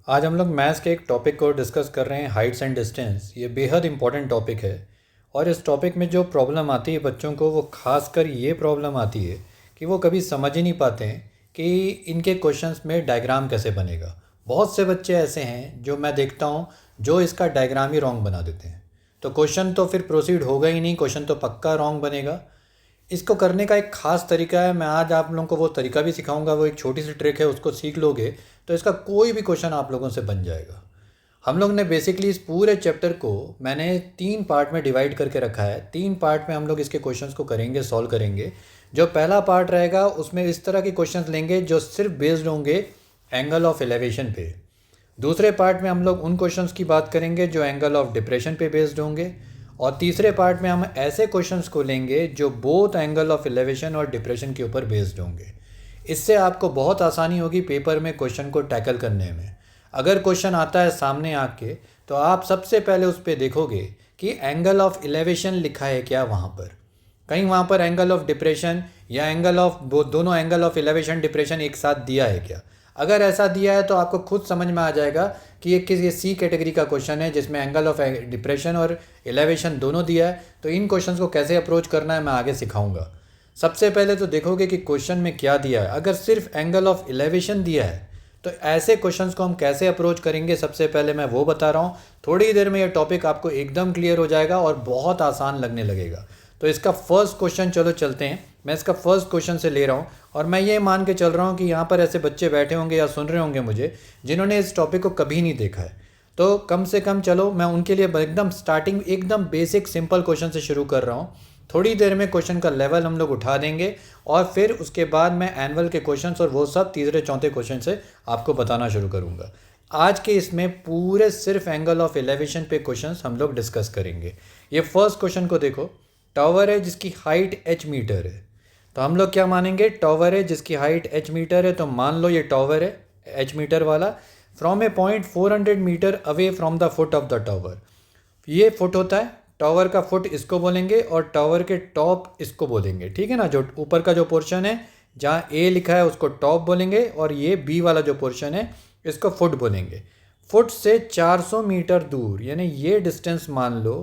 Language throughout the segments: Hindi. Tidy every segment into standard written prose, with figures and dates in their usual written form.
आज हम लोग मैथ्स के एक टॉपिक को डिस्कस कर रहे हैं, हाइट्स एंड डिस्टेंस। ये बेहद इंपॉर्टेंट टॉपिक है और इस टॉपिक में जो प्रॉब्लम आती है बच्चों को, वो खासकर ये प्रॉब्लम आती है कि वो कभी समझ ही नहीं पाते हैं कि इनके क्वेश्चंस में डायग्राम कैसे बनेगा। बहुत से बच्चे ऐसे हैं जो मैं देखता हूँ जो इसका डायग्राम ही रॉन्ग बना देते हैं, तो क्वेश्चन तो फिर प्रोसीड होगा ही नहीं, क्वेश्चन तो पक्का रॉन्ग बनेगा। इसको करने का एक ख़ास तरीका है, मैं आज आप लोगों को वो तरीका भी सिखाऊंगा। वो एक छोटी सी ट्रिक है, उसको सीख लोगे तो इसका कोई भी क्वेश्चन आप लोगों से बन जाएगा। हम लोग ने बेसिकली इस पूरे चैप्टर को मैंने 3 पार्ट में डिवाइड करके रखा है। 3 पार्ट में हम लोग इसके क्वेश्चंस को करेंगे, सॉल्व करेंगे। जो पहला पार्ट रहेगा उसमें इस तरह के क्वेश्चंस लेंगे जो सिर्फ बेस्ड होंगे एंगल ऑफ एलिवेशन पे। दूसरे पार्ट में हम लोग उन क्वेश्चंस की बात करेंगे जो एंगल ऑफ डिप्रेशन पे बेस्ड होंगे। और तीसरे पार्ट में हम ऐसे क्वेश्चंस को लेंगे जो बोथ एंगल ऑफ एलिवेशन और डिप्रेशन के ऊपर बेस्ड होंगे। इससे आपको बहुत आसानी होगी पेपर में क्वेश्चन को टैकल करने में। अगर क्वेश्चन आता है सामने आके तो आप सबसे पहले उस पर देखोगे कि एंगल ऑफ एलिवेशन लिखा है क्या वहाँ पर, कहीं वहाँ पर एंगल ऑफ डिप्रेशन या एंगल ऑफ दोनों एंगल ऑफ एलिवेशन डिप्रेशन एक साथ दिया है क्या। अगर ऐसा दिया है तो आपको खुद समझ में आ जाएगा कि ये सी कैटेगरी का क्वेश्चन है जिसमें एंगल ऑफ डिप्रेशन और एलिवेशन दोनों दिया है। तो इन क्वेश्चंस को कैसे अप्रोच करना है मैं आगे सिखाऊंगा। सबसे पहले तो देखोगे कि क्वेश्चन में क्या दिया है। अगर सिर्फ एंगल ऑफ एलिवेशन दिया है तो ऐसे क्वेश्चंस को हम कैसे अप्रोच करेंगे, सबसे पहले मैं वो बता रहा हूँ। थोड़ी देर में ये टॉपिक आपको एकदम क्लियर हो जाएगा और बहुत आसान लगने लगेगा। तो इसका फर्स्ट क्वेश्चन चलो चलते हैं। मैं इसका फर्स्ट क्वेश्चन से ले रहा हूँ और मैं ये मान के चल रहा हूँ कि यहाँ पर ऐसे बच्चे बैठे होंगे या सुन रहे होंगे मुझे जिन्होंने इस टॉपिक को कभी नहीं देखा है। तो कम से कम चलो मैं उनके लिए एकदम स्टार्टिंग एकदम बेसिक सिंपल क्वेश्चन से शुरू कर रहा हूँ। थोड़ी देर में क्वेश्चन का लेवल हम लोग उठा देंगे और फिर उसके बाद मैं एनुअल के क्वेश्चंस और वो सब तीसरे चौथे क्वेश्चन से आपको बताना शुरू करूँगा। आज के इसमें पूरे सिर्फ एंगल ऑफ एलिवेशन पे क्वेश्चंस हम लोग डिस्कस करेंगे। ये फर्स्ट क्वेश्चन को देखो। टावर है जिसकी हाइट h मीटर है, तो हम लोग क्या मानेंगे, टावर है जिसकी हाइट h मीटर है, तो मान लो ये टावर है h मीटर वाला। From a point 400 metre away from the foot of the tower. ये फुट होता है, टावर का फुट इसको बोलेंगे और टावर के टॉप इसको बोलेंगे, ठीक है ना। जो ऊपर का जो पोर्शन है जहाँ ए लिखा है उसको टॉप बोलेंगे और ये बी वाला जो पोर्शन है इसको फुट बोलेंगे। फुट से 400 मीटर दूर, यानी ये डिस्टेंस मान लो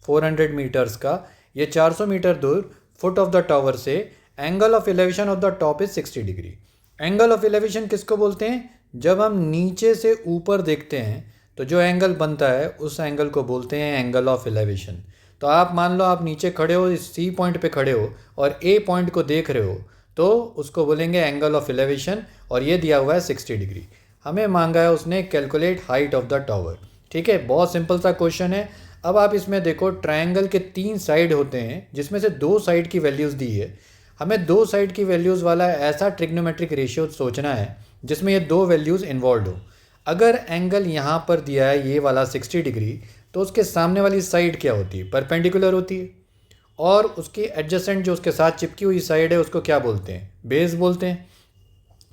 400 मीटर्स का, ये 400 मीटर दूर फुट ऑफ द टावर से angle of elevation of the top is 60 degree. Angle of elevation किसको बोलते हैं, जब हम नीचे से ऊपर देखते हैं तो जो एंगल बनता है उस एंगल को बोलते हैं एंगल ऑफ एलिवेशन। तो आप मान लो आप नीचे खड़े हो, इस सी पॉइंट पे खड़े हो और ए पॉइंट को देख रहे हो तो उसको बोलेंगे एंगल ऑफ एलिवेशन और ये दिया हुआ है 60 डिग्री। हमें मांगा है उसने calculate height of the tower. ठीक है, बहुत सिंपल सा क्वेश्चन है। अब आप इसमें देखो ट्रायंगल के 3 साइड होते हैं जिसमें से 2 साइड की वैल्यूज़ दी है। हमें 2 साइड की वैल्यूज़ वाला ऐसा ट्रिग्नोमेट्रिक रेशियो सोचना है जिसमें ये 2 वैल्यूज़ इन्वॉल्व हो। अगर एंगल यहाँ पर दिया है ये वाला 60 डिग्री, तो उसके सामने वाली साइड क्या होती है, परपेंडिकुलर होती है। और उसकी एडजेसेंट जो उसके साथ चिपकी हुई साइड है उसको क्या बोलते हैं, बेस बोलते हैं।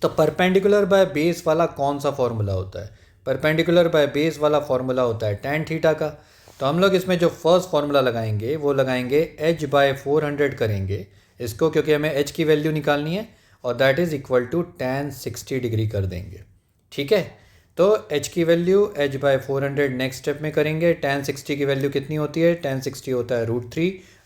तो परपेंडिकुलर बाय बेस वाला कौन सा फॉर्मूला होता है, परपेंडिकुलर बाय बेस वाला फॉर्मूला होता है tan थीटा का। तो हम लोग इसमें जो फर्स्ट फार्मूला लगाएंगे वो लगाएंगे h/400 करेंगे इसको, क्योंकि हमें h की वैल्यू निकालनी है, और that is equal to tan 60 degree कर देंगे। ठीक है, तो h की वैल्यू h/400 नेक्स्ट स्टेप में करेंगे। tan 60 की वैल्यू कितनी होती है, tan 60 होता है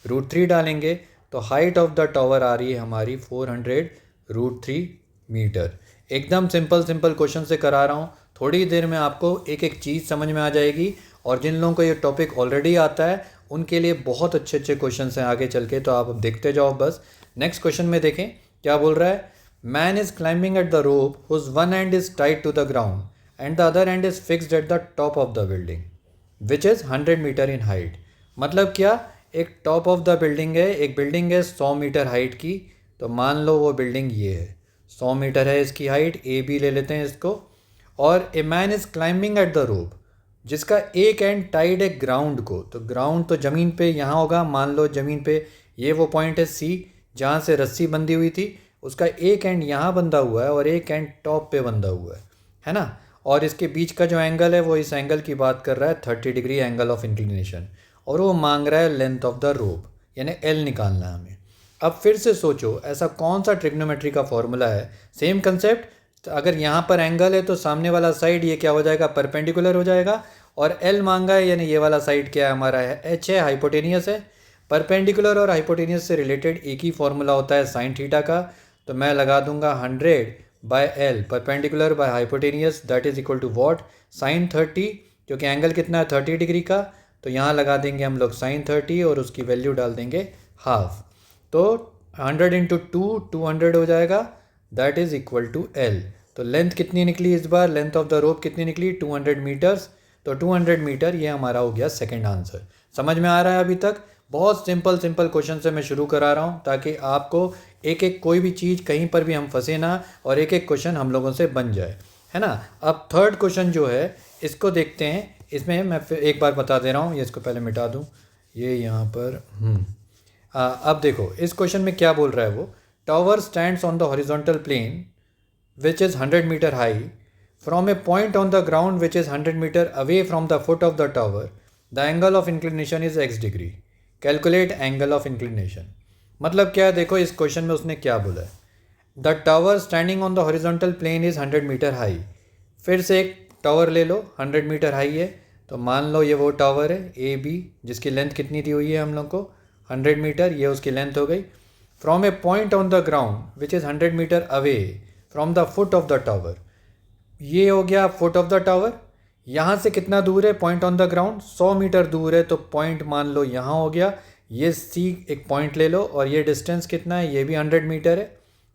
√3 डालेंगे तो हाइट ऑफ द टावर आ रही है हमारी 400 √3 मीटर। एकदम सिंपल क्वेश्चन से करा रहा हूँ, थोड़ी देर में आपको एक एक चीज़ समझ में आ जाएगी। और जिन लोगों को ये टॉपिक ऑलरेडी आता है उनके लिए बहुत अच्छे क्वेश्चन हैं आगे चल के, तो आप अब देखते जाओ बस। नेक्स्ट क्वेश्चन में देखें क्या बोल रहा है, man is climbing at the rope whose one end is tied to the ground and the other end is fixed at the top of the building which is 100 metre in height. मतलब क्या, एक टॉप ऑफ द बिल्डिंग है, एक बिल्डिंग है 100 मीटर हाइट की, तो मान लो वो बिल्डिंग ये है, 100 मीटर है इसकी हाइट, ए बी ले लेते हैं इसको। और a man is climbing at the रोप जिसका एक एंड टाइड है ग्राउंड को, तो ग्राउंड तो ज़मीन पे यहाँ होगा, मान लो ज़मीन पे ये वो पॉइंट है सी जहाँ से रस्सी बंधी हुई थी, उसका एक एंड यहाँ बंधा हुआ है और एक एंड टॉप पे बंधा हुआ है ना। और इसके बीच का जो एंगल है वो इस एंगल की बात कर रहा है 30 डिग्री एंगल ऑफ इंक्लिनेशन, और वो मांग रहा है लेंथ ऑफ द रोप यानी एल निकालना है हमें। अब फिर से सोचो ऐसा कौन सा ट्रिग्नोमेट्री का फॉर्मूला है, सेम कंसेप्ट, अगर यहाँ पर एंगल है तो सामने वाला साइड ये क्या हो जाएगा, परपेंडिकुलर हो जाएगा। और एल मांगा है यानी ये वाला साइड क्या है हमारा है, एच है, हाइपोटेनियस है। परपेंडिकुलर और हाइपोटेनियस से रिलेटेड एक ही फॉर्मूला होता है साइन थीटा का, तो मैं लगा दूंगा 100/L perpendicular by hypotenuse that is equal to what, sine 30, क्योंकि एंगल कितना है 30 डिग्री का, तो यहाँ लगा देंगे हम लोग साइन 30 और उसकी वैल्यू डाल देंगे हाफ। तो 100 × 2 200 हो जाएगा, that is equal to L। तो लेंथ कितनी निकली इस बार, लेंथ ऑफ द रोप कितनी निकली, 200 मीटर्स। तो 200 मीटर ये हमारा हो गया सेकंड आंसर। समझ में आ रहा है अभी तक? बहुत सिंपल सिंपल क्वेश्चन से मैं शुरू करा रहा हूँ ताकि आपको एक एक कोई भी चीज़ कहीं पर भी हम फंसे ना, और एक एक क्वेश्चन हम लोगों से बन जाए, है ना। अब थर्ड क्वेश्चन जो है इसको देखते हैं। इसमें मैं फिर एक बार बता दे रहा हूँ, ये इसको पहले मिटा दूँ, ये यहाँ पर अब देखो इस क्वेश्चन में क्या बोल रहा है वो, tower stands on the horizontal plane which is 100 metre high from a point on the ground which is 100 metre away from the foot of the tower, the angle of inclination is x degree, calculate angle of inclination. मतलब क्या है, देखो इस क्वेश्चन में उसने क्या बोला है, the tower standing on the horizontal plane is 100 metre high. फिर से एक टावर ले लो 100 मीटर हाई है, तो मान लो ये वो टावर है AB, जिसकी लेंथ कितनी दी हुई है हम लोग को 100 मीटर, ये उसकी लेंथ हो गई। From a point on the ground which is 100 metre away from the foot of the tower, ये हो गया फुट ऑफ द टावर। यहाँ से कितना दूर है point on the ground, 100 metre दूर है, तो पॉइंट मान लो यहाँ हो गया, ये C एक पॉइंट ले लो, और ये डिस्टेंस कितना है, ये भी 100 मीटर है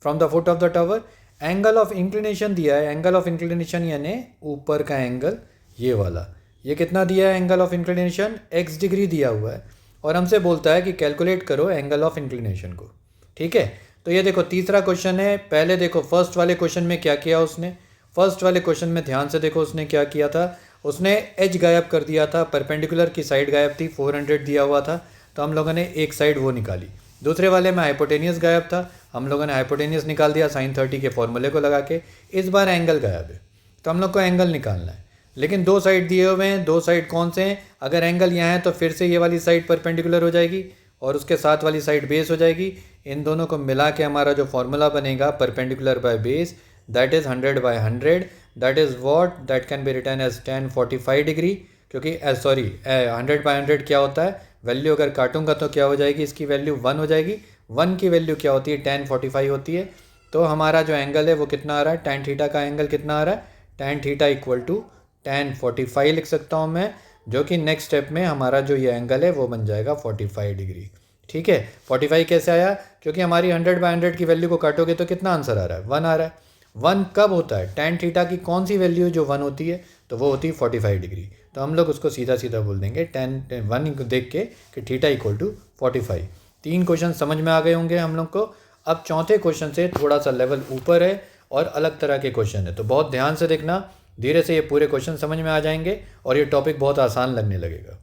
from the foot of the tower. Angle of inclination दिया है, एंगल ऑफ इंक्लिनेशन यानी ऊपर का एंगल ये वाला, ये कितना दिया है angle of inclination, x degree दिया हुआ है, और हमसे बोलता है कि कैलकुलेट करो एंगल ऑफ इंक्लिनेशन को। ठीक है, तो ये देखो तीसरा क्वेश्चन है। पहले देखो फर्स्ट वाले क्वेश्चन में क्या किया उसने, फर्स्ट वाले क्वेश्चन में ध्यान से देखो उसने क्या किया था, उसने एज गायब कर दिया था, परपेंडिकुलर की साइड गायब थी, 400 दिया हुआ था, तो हम लोगों ने एक साइड वो निकाली। दूसरे वाले में हाइपोटेनियस गायब था, हम लोगों ने हाइपोटेनियस निकाल दिया साइन 30 के फॉर्मूले को लगा के। इस बार एंगल गायब है, तो हम लोग को एंगल निकालना है, लेकिन दो साइड दिए हुए हैं, दो साइड कौन से हैं, अगर एंगल यहाँ है तो फिर से ये वाली साइड परपेंडिकुलर हो जाएगी और उसके साथ वाली साइड बेस हो जाएगी। इन दोनों को मिला के हमारा जो फॉर्मूला बनेगा perpendicular by base, that is 100/100, that is what, that can be written as tan 45 degree, क्योंकि 100/100 क्या होता है, वैल्यू अगर काटूंगा तो क्या हो जाएगी, इसकी वैल्यू 1 हो जाएगी, 1 की वैल्यू क्या होती है, tan 45 होती है। तो हमारा जो एंगल है वो कितना आ रहा है, tan थीटा का एंगल कितना आ रहा है, tan theta equal to tan 45 लिख सकता हूँ मैं, जो कि नेक्स्ट स्टेप में हमारा जो ये एंगल है वो बन जाएगा 45 डिग्री। ठीक है, 45 कैसे आया, क्योंकि हमारी 100/100 की वैल्यू को काटोगे तो कितना आंसर आ रहा है, 1 आ रहा है। 1 कब होता है, tan थीटा की कौन सी वैल्यू जो 1 होती है, तो वो होती है 45 डिग्री। तो हम लोग उसको सीधा सीधा बोल देंगे tan 1 देख के कि थीटा इक्वल टू 45। 3 क्वेश्चन समझ में आ गए होंगे हम लोग को। अब चौथे क्वेश्चन से थोड़ा सा लेवल ऊपर है और अलग तरह के क्वेश्चन है, तो बहुत ध्यान से देखना, धीरे से ये पूरे क्वेश्चन समझ में आ जाएंगे और ये टॉपिक बहुत आसान लगने लगेगा।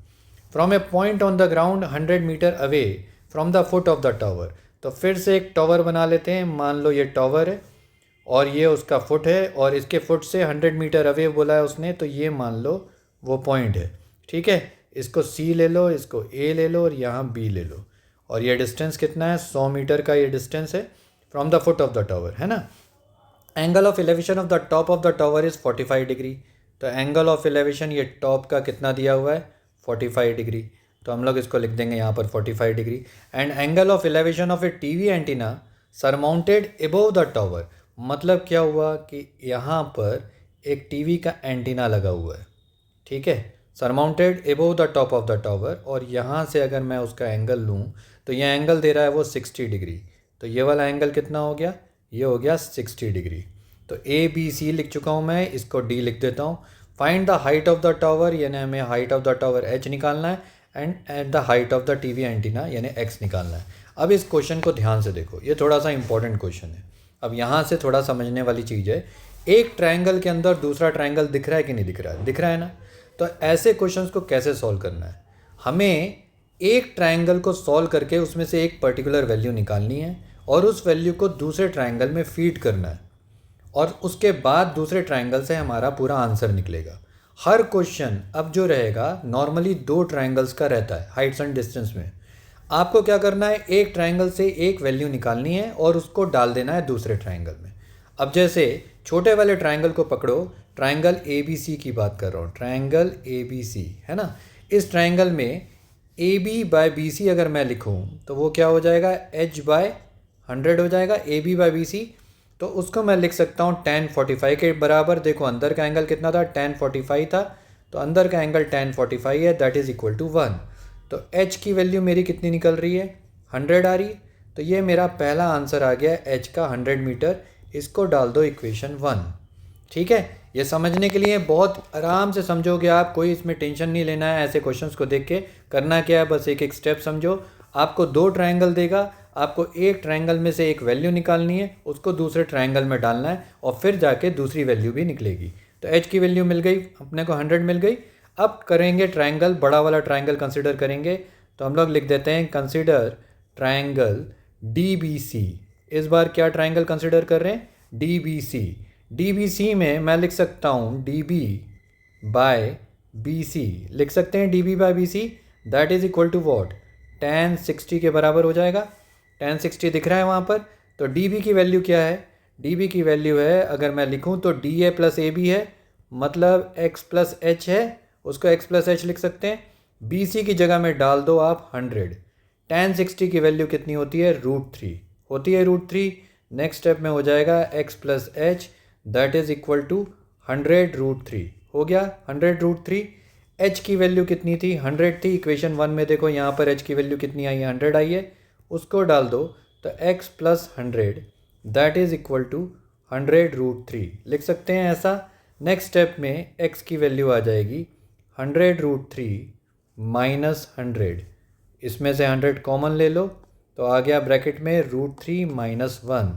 From a point on the ground 100 metre away from the foot of the tower, तो फिर से एक टावर बना लेते हैं, मान लो ये टावर है और ये उसका फुट है, और इसके फुट से 100 मीटर अवे बोला है उसने, तो ये मान लो वो पॉइंट है। ठीक है, इसको C ले लो, इसको A ले लो और यहाँ B ले लो, और ये डिस्टेंस कितना है, 100 मीटर का ये डिस्टेंस है from the foot of the tower, है ना। Angle of elevation of the top of the tower is 45 degree, तो एंगल ऑफ एलिवेशन ये टॉप का कितना दिया हुआ है, 45 डिग्री, तो हम लोग इसको लिख देंगे यहाँ पर 45 degree. And angle of elevation of A TV antenna surmounted above the tower, मतलब क्या हुआ कि यहाँ पर एक टीवी का एंटीना लगा हुआ है, ठीक है, surmounted above the top of the tower, और यहाँ से अगर मैं उसका एंगल लूँ तो ये एंगल दे रहा है वो 60 डिग्री, तो ये वाला एंगल कितना हो गया, ये हो गया 60 डिग्री। तो ABC लिख चुका हूँ मैं, इसको D लिख देता हूँ। Find the height of the tower, यानी हमें height of the tower H निकालना है, and at the height of the TV antenna यानी X निकालना है। अब इस क्वेश्चन को ध्यान से देखो, ये थोड़ा सा इंपॉर्टेंट क्वेश्चन है। अब यहाँ से थोड़ा समझने वाली चीज़ है, एक ट्रायंगल के अंदर दूसरा ट्रायंगल दिख रहा है कि नहीं दिख रहा है, दिख रहा है ना। तो ऐसे क्वेश्चंस को कैसे सॉल्व करना है, हमें एक ट्रायंगल को सॉल्व करके उसमें से एक पर्टिकुलर वैल्यू निकालनी है और उस वैल्यू को दूसरे ट्रायंगल में फीड करना है, और उसके बाद दूसरे ट्रायंगल से हमारा पूरा आंसर निकलेगा। हर क्वेश्चन अब जो रहेगा नॉर्मली 2 ट्रायंगल्स का रहता है हाइट्स एंड डिस्टेंस में। आपको क्या करना है, एक ट्रायंगल से एक वैल्यू निकालनी है और उसको डाल देना है दूसरे ट्रायंगल में। अब जैसे छोटे वाले ट्रायंगल को पकड़ो, ट्रायंगल ए बी सी की बात कर रहा हूँ, ट्रायंगल ए बी सी है ना। इस ट्रायंगल में A B by B C अगर मैं लिखूँ तो वो क्या हो जाएगा, एच बाय 100 हो जाएगा, A B by B C. तो उसको मैं लिख सकता हूँ tan 45 के बराबर। देखो अंदर का एंगल कितना था, tan 45 था, तो अंदर का एंगल tan 45 है, दैट इज़ इक्वल टू 1। तो h की वैल्यू मेरी कितनी निकल रही है, 100 आ रही है। तो ये मेरा पहला आंसर आ गया h का 100 मीटर। इसको डाल दो इक्वेशन 1। ठीक है, ये समझने के लिए बहुत आराम से समझोगे आप, कोई इसमें टेंशन नहीं लेना है। ऐसे क्वेश्चंस को देख के करना क्या है, बस एक एक स्टेप समझो। आपको 2 ट्रायंगल देगा, आपको एक ट्रायंगल में से एक वैल्यू निकालनी है, उसको दूसरे ट्रायंगल में डालना है और फिर जाके दूसरी वैल्यू भी निकलेगी। तो h की वैल्यू मिल गई अपने को, 100 मिल गई। अब करेंगे ट्रायंगल, बड़ा वाला ट्रायंगल कंसिडर करेंगे। तो हम लोग लिख देते हैं consider triangle D B C. इस बार क्या ट्रायंगल कंसिडर कर रहे हैं, D B C. D B C में मैं लिख सकता हूँ D B by B C, लिख सकते हैं D B by B C, that is equal to what, tan 60 के बराबर हो जाएगा। tan 60 दिख रहा है वहाँ पर। तो डी बी की वैल्यू क्या है, डी बी की वैल्यू है, अगर मैं लिखूँ तो D A plus A B है, मतलब x प्लस एच है, उसको x प्लस एच लिख सकते हैं। बी सी की जगह में डाल दो आप 100। tan 60 की वैल्यू कितनी होती है, √3 होती है, √3। नेक्स्ट स्टेप में हो जाएगा x plus h, that is equal to 100√3 हो गया, 100√3। h की वैल्यू कितनी थी, 100 थी। इक्वेशन 1 में देखो यहाँ पर h की वैल्यू कितनी आई है, 100 आई है, उसको डाल दो। तो x plus 100 that is equal to 100√3 लिख सकते हैं ऐसा। नेक्स्ट स्टेप में x की वैल्यू आ जाएगी 100√3 माइनस 100, इसमें से 100 कॉमन ले लो तो आ गया ब्रैकेट में √3 माइनस 1।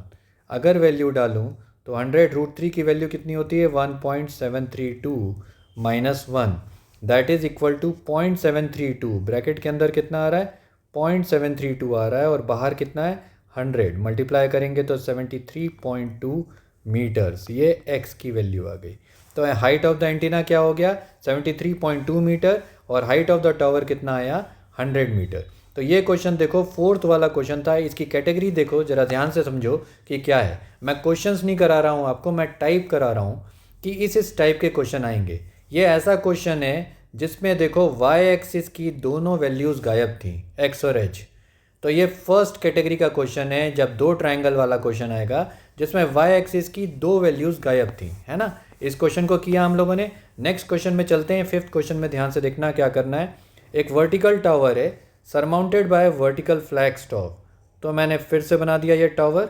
अगर वैल्यू डालूँ तो 100√3 की वैल्यू कितनी होती है, 1.732 minus 1, that is equal to 0.732। Bracket के अंदर कितना आ रहा है, 0.732 आ रहा है, और बाहर कितना है, 100 मल्टीप्लाई करेंगे तो 73.2 मीटर्स। ये x की वैल्यू आ गई। तो हाइट ऑफ द एंटीना क्या हो गया, 73.2 मीटर, और हाइट ऑफ द टावर कितना आया, 100 मीटर। तो ये क्वेश्चन देखो 4th वाला क्वेश्चन था। इसकी कैटेगरी देखो जरा ध्यान से समझो कि क्या है। मैं क्वेश्चंस नहीं करा रहा हूँ आपको, मैं टाइप करा रहा हूँ कि इस टाइप के क्वेश्चन आएंगे। ये ऐसा क्वेश्चन है जिसमें देखो y एक्सिस की दोनों वैल्यूज़ गायब थी, x और h। तो ये फर्स्ट कैटेगरी का क्वेश्चन है जब 2 ट्रायंगल वाला क्वेश्चन आएगा जिसमें y एक्सिस की 2 वैल्यूज़ गायब थी, है ना। इस क्वेश्चन को किया हम लोगों ने। नेक्स्ट क्वेश्चन में चलते हैं। 5th क्वेश्चन में ध्यान से देखना क्या करना है। एक वर्टिकल टावर है surmounted bye vertical flag stock. तो मैंने फिर से बना दिया ये टावर,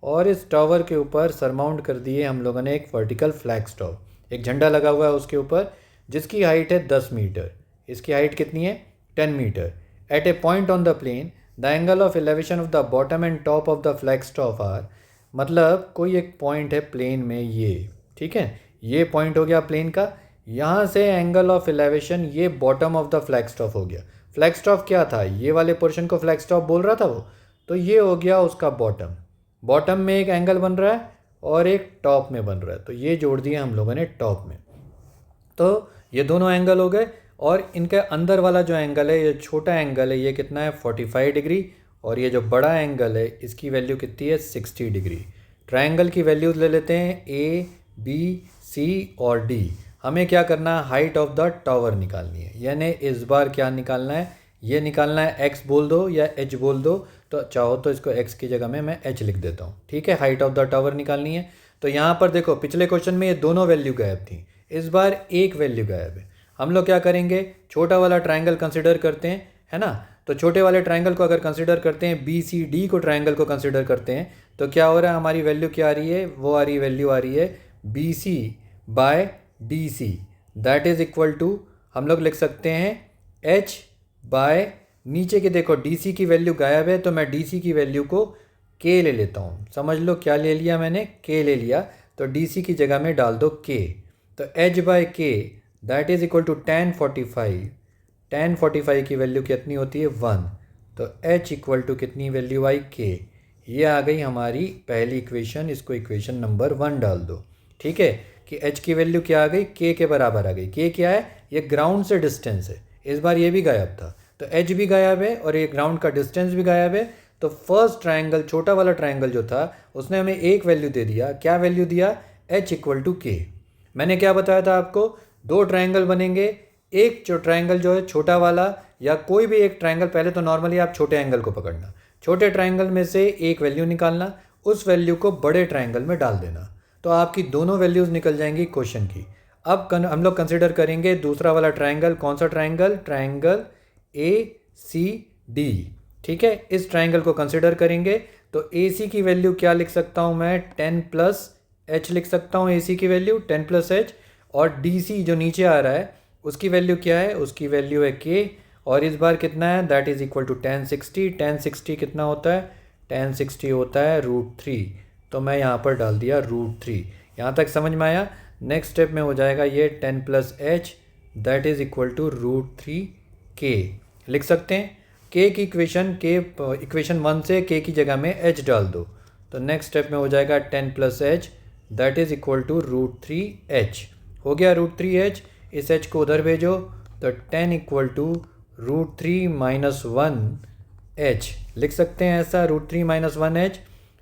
और इस टावर के ऊपर सरमाउंट कर दिए हम लोगों ने एक वर्टिकल फ्लैग स्टॉक। एक झंडा लगा हुआ है उसके ऊपर जिसकी हाइट है 10 मीटर, इसकी हाइट कितनी है, 10 metre. At a point on the plane the angle of elevation of the bottom and top of the flag stock are, मतलब कोई एक पॉइंट है प्लेन में ये, ठीक है, ये पॉइंट हो गया प्लेन का। यहाँ से एंगल ऑफ एलिवेशन ये bottom of the flag stock हो गया। फ्लैग स्टॉक क्या था, ये वाले पोर्शन को फ्लैग स्टॉक बोल रहा था वो, तो ये हो गया उसका बॉटम। बॉटम में एक एंगल बन रहा है और एक टॉप में बन रहा है, तो ये जोड़ दिए हम लोगों ने टॉप में। तो ये दोनों एंगल हो गए, और इनके अंदर वाला जो एंगल है, ये छोटा एंगल है, ये कितना है 45 डिग्री, और ये जो बड़ा एंगल है इसकी वैल्यू कितनी है 60 डिग्री। ट्रायंगल की वैल्यूज ले लेते हैं A, B, C और D। हमें क्या करना है, हाइट ऑफ द टावर निकालनी है, यानी इस बार क्या निकालना है, ये निकालना है। x बोल दो या h बोल दो, तो चाहो तो इसको x की जगह में मैं h लिख देता हूँ, ठीक है। हाइट ऑफ द टावर निकालनी है। तो यहाँ पर देखो पिछले क्वेश्चन में ये दोनों वैल्यू गायब थी, इस बार एक वैल्यू गायब है। हम लोग क्या करेंगे, छोटा वाला ट्रायंगल कंसिडर करते हैं, है ना। तो छोटे वाले ट्रायंगल को अगर कंसिडर करते हैं, बी सी डी को ट्रायंगल को कंसिडर करते हैं, तो क्या हो रहा है, हमारी वैल्यू क्या आ रही है, वो आ रही वैल्यू आ रही है B C by D C, that is equal to हम लोग लिख सकते हैं h बाय, नीचे के देखो डी सी की वैल्यू गायब है, तो मैं डी सी की वैल्यू को k ले लेता हूँ। समझ लो क्या ले लिया मैंने, k ले लिया, तो डी सी की जगह में डाल दो k। तो h बाय k that is equal to tan 45। tan 45 की वैल्यू कितनी होती है 1, तो h इक्वल टू कितनी वैल्यू आई k। ये आ गई हमारी पहली इक्वेशन, इसको इक्वेशन नंबर 1 डाल दो, ठीक है, कि h की वैल्यू क्या आ गई, k के बराबर आ गई। k क्या है, ये ग्राउंड से डिस्टेंस है, इस बार ये भी गायब था, तो h भी गायब है और ये ग्राउंड का डिस्टेंस भी गायब है। तो फर्स्ट ट्रायंगल, छोटा वाला ट्रायंगल जो था, उसने हमें एक वैल्यू दे दिया। क्या वैल्यू दिया, एच इक्वल टू के। मैंने क्या बताया था आपको, दो ट्रायंगल बनेंगे, एक जो ट्रायंगल जो है छोटा वाला या कोई भी एक ट्रायंगल, पहले तो नॉर्मली आप छोटे एंगल को पकड़ना, छोटे ट्रायंगल में से एक वैल्यू निकालना, उस वैल्यू को बड़े ट्रायंगल में डाल देना, तो आपकी दोनों वैल्यूज़ निकल जाएंगी क्वेश्चन की। अब हम लोग कंसिडर करेंगे दूसरा वाला ट्रायंगल। कौन सा triangle? Triangle A C D. ठीक है, इस ट्रायंगल को कंसिडर करेंगे तो ए सी की वैल्यू क्या लिख सकता हूँ मैं? 10 प्लस एच लिख सकता हूँ। ए सी की वैल्यू 10 प्लस एच, और डी सी जो नीचे आ रहा है उसकी वैल्यू क्या है? उसकी वैल्यू है के, और इस बार कितना है? That is equal to 1060। 1060 कितना होता है? 1060 होता है √3। तो मैं यहाँ पर डाल दिया √3। यहाँ तक समझ में आया? नेक्स्ट स्टेप में हो जाएगा ये 10 plus h that is equal to √3 के। लिख सकते हैं के की इक्वेशन, के इक्वेशन 1 से के की जगह में एच डाल दो, तो नेक्स्ट स्टेप में हो जाएगा 10 plus h that is equal to √3 h. हो गया √3 एच, इस एच को उधर भेजो तो 10 इक्वल टू √3 माइनस 1 एच लिख सकते हैं ऐसा, √3 माइनस 1 एच।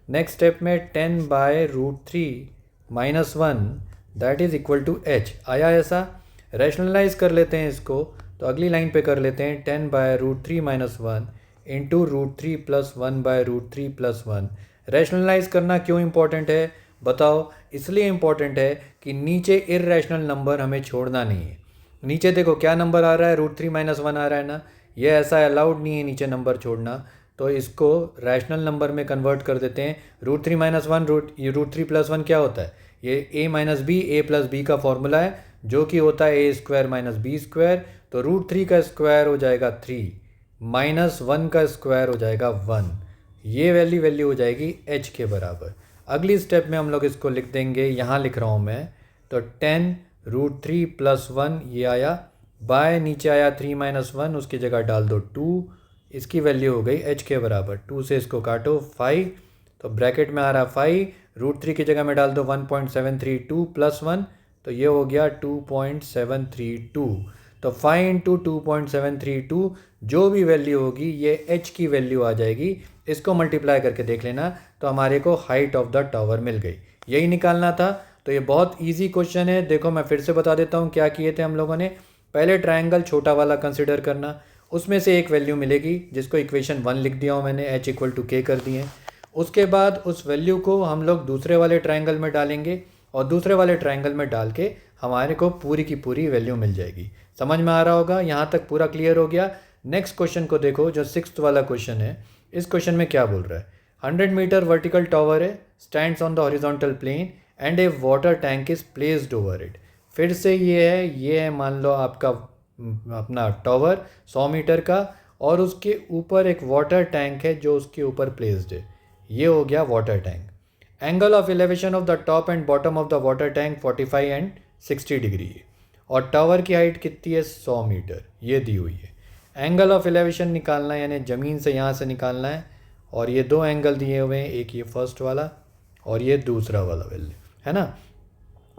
नेक्स्ट स्टेप में 10 by √3 minus 1 that is equal to h. आया ऐसा? रैशनलाइज कर लेते हैं इसको, तो अगली लाइन पे कर लेते हैं 10 by √3 minus 1 into √3 plus 1 by √3 plus 1। Rationalise करना क्यों इंपॉर्टेंट है बताओ? इसलिए इंपॉर्टेंट है कि नीचे इर्रेशनल नंबर हमें छोड़ना नहीं है। नीचे देखो क्या नंबर आ रहा है? √3 माइनस 1 आ रहा है ना, ये ऐसा अलाउड नहीं है नीचे नंबर छोड़ना, तो इसको रैशनल नंबर में कन्वर्ट कर देते हैं। √3 माइनस 1 √3 प्लस 1 क्या होता है? ये a minus b, a plus b का फॉर्मूला है जो कि होता है a square minus b square. तो √3 का स्क्वायर हो जाएगा 3 माइनस 1 का स्क्वायर हो जाएगा 1। ये वैल्यू हो जाएगी h के बराबर। अगली स्टेप में हम लोग इसको लिख देंगे, यहाँ लिख रहा हूँ मैं, तो 10 √3 प्लस 1 ये आया, बाय नीचे आया 3 माइनस 1, उसकी जगह डाल दो 2, इसकी वैल्यू हो गई h के बराबर। 2 से इसको काटो 5, तो ब्रैकेट में आ रहा 5, √3 की जगह में डाल दो 1.732 प्लस 1, तो ये हो गया 2.732। तो 5 इंटू 2.732 जो भी वैल्यू होगी ये h की वैल्यू आ जाएगी। इसको मल्टीप्लाई करके देख लेना, तो हमारे को हाइट ऑफ द टावर मिल गई। यही निकालना था। तो ये बहुत इजी क्वेश्चन है। देखो मैं फिर से बता देता हूँ क्या किए थे हम लोगों ने। पहले ट्रायंगल छोटा वाला कंसिडर करना, उसमें से एक वैल्यू मिलेगी जिसको इक्वेशन 1 लिख दिया हूँ मैंने, h इक्वल टू के कर दिए। उसके बाद उस वैल्यू को हम लोग दूसरे वाले ट्रायंगल में डालेंगे, और दूसरे वाले ट्रायंगल में डाल के हमारे को पूरी की पूरी वैल्यू मिल जाएगी। समझ में आ रहा होगा? यहाँ तक पूरा क्लियर हो गया। नेक्स्ट क्वेश्चन को देखो, जो 6th वाला क्वेश्चन है। इस क्वेश्चन में क्या बोल रहा है? 100 मीटर वर्टिकल टावर है, stands on the horizontal plane and a water tank is placed over it. फिर से ये है मान लो आपका अपना टावर 100 मीटर का, और उसके ऊपर एक वाटर टैंक है जो उसके ऊपर प्लेस्ड है। ये हो गया water tank. Angle of elevation of the top and bottom of the water tank 45 and 60 degree है, और टावर की हाइट कितनी है? 100 मीटर ये दी हुई है। एंगल ऑफ एलिवेशन निकालना है, यानी ज़मीन से यहाँ से निकालना है, और ये दो एंगल दिए हुए हैं, एक ये फर्स्ट वाला और ये दूसरा वाला वैल्यू है ना।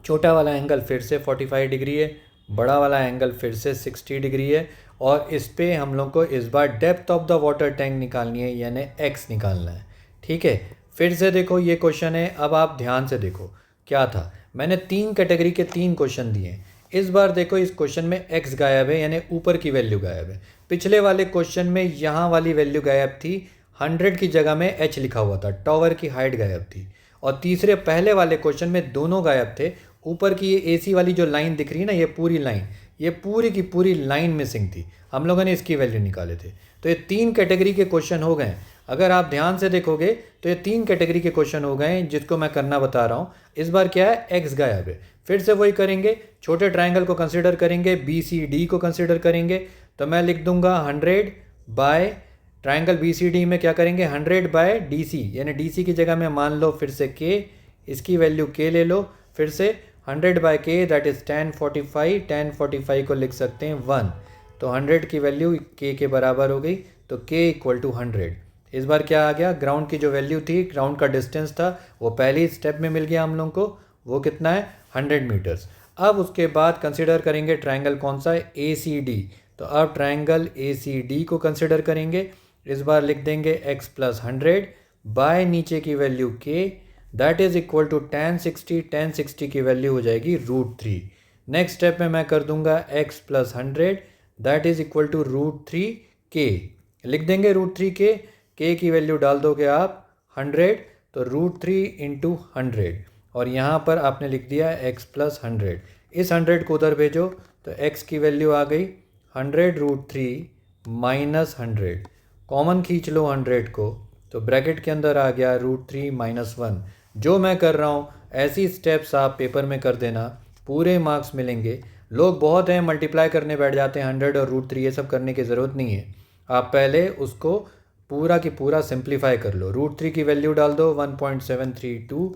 छोटा वाला एंगल फिर से 45 डिग्री है, बड़ा वाला एंगल फिर से 60 डिग्री है, और इस पे हम लोग को इस बार depth of the water tank निकालनी है, यानी x निकालना है। ठीक है, फिर से देखो ये क्वेश्चन है। अब आप ध्यान से देखो क्या था, मैंने 3 कैटेगरी के 3 क्वेश्चन दिए। इस बार देखो इस क्वेश्चन में x गायब है, यानी ऊपर की वैल्यू गायब है। पिछले वाले क्वेश्चन में यहाँ वाली वैल्यू गायब थी, 100 की जगह में h लिखा हुआ था, टावर की हाइट गायब थी। और तीसरे पहले वाले क्वेश्चन में दोनों गायब थे। ऊपर की ये AC वाली जो लाइन दिख रही है ना, ये पूरी लाइन, ये पूरी की पूरी लाइन मिसिंग थी। हम लोगों ने इसकी वैल्यू निकाले थे। तो ये 3 कैटेगरी के क्वेश्चन हो गए। अगर आप ध्यान से देखोगे तो ये 3 कैटेगरी के क्वेश्चन हो गए जिसको मैं करना बता रहा हूँ। इस बार क्या है? x गायब है। फिर से वही करेंगे, छोटे ट्रायंगल को कंसिडर करेंगे, BCD को कंसिडर करेंगे। तो मैं लिख दूंगा 100 बाय ट्रायंगल BCD में क्या करेंगे? 100 बाय DC, यानी DC की जगह में मान लो फिर से k, इसकी वैल्यू k ले लो। फिर से 100 बाय k दैट इज 1045, 1045 को लिख सकते हैं 1। तो 100 की वैल्यू k के बराबर हो गई, तो k इक्वल टू 100। इस बार क्या आ गया? ग्राउंड की जो वैल्यू थी, ग्राउंड का डिस्टेंस था, वो पहली स्टेप में मिल गया हम लोग को। वो कितना है? 100 मीटर्स। अब उसके बाद कंसिडर करेंगे ट्रायंगल कौन सा है? ACD। तो अब ट्रायंगल ACD को कंसिडर करेंगे। इस बार लिख देंगे x प्लस 100 बाय नीचे की value k that is equal to tan 60 की वैल्यू हो जाएगी √3। नेक्स्ट स्टेप में मैं कर दूंगा x plus 100 that is equal to √3k। लिख देंगे √3k की वैल्यू डाल दोगे आप 100 तो √3 इंटू 100 और यहाँ पर आपने लिख दिया x प्लस 100। इस 100 को उधर भेजो तो x की वैल्यू आ गई 100 √3 माइनस 100। कॉमन खींच लो 100 को तो ब्रैकेट के अंदर आ गया √3 माइनस 1। जो मैं कर रहा हूँ ऐसी स्टेप्स आप पेपर में कर देना, पूरे मार्क्स मिलेंगे। लोग बहुत हैं मल्टीप्लाई करने बैठ जाते हैं 100 और √3, ये सब करने की ज़रूरत नहीं है। आप पहले उसको पूरा की पूरा सिंप्लीफाई कर लो। √3 की वैल्यू डाल दो 1.732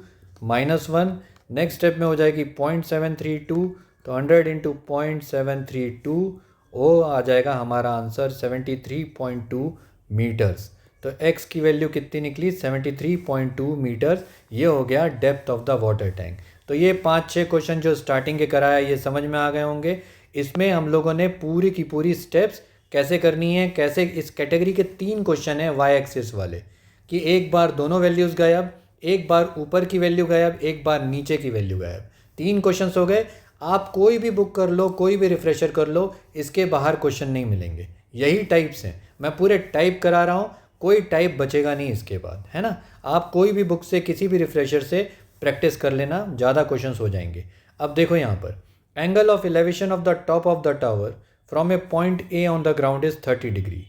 माइनस 1। नेक्स्ट स्टेप में हो जाएगी 0.732 तो 100 इंटू 0.732 वो आ जाएगा हमारा आंसर 73.2 मीटर्स। तो x की वैल्यू कितनी निकली 73.2 मीटर्स। ये हो गया depth of the water tank. तो ये 5-6 क्वेश्चन जो स्टार्टिंग के कराया ये समझ में आ गए होंगे। इसमें हम लोगों ने पूरी की पूरी स्टेप्स कैसे करनी है, कैसे इस कैटेगरी के 3 क्वेश्चन है वाई एक्सिस वाले कि एक बार दोनों वैल्यूज़ गायब, एक बार ऊपर की वैल्यू गायब, एक बार नीचे की वैल्यू गायब। 3 क्वेश्चन हो गए। आप कोई भी बुक कर लो, कोई भी रिफ्रेशर कर लो, इसके बाहर क्वेश्चन नहीं मिलेंगे। यही टाइप्स हैं, मैं पूरे टाइप करा रहा हूँ, कोई टाइप बचेगा नहीं इसके बाद, है ना। आप कोई भी बुक से किसी भी रिफ्रेशर से प्रैक्टिस कर लेना, ज़्यादा क्वेश्चंस हो जाएंगे। अब देखो यहाँ पर angle of elevation of the top of the tower from a point A on the ground is 30 degree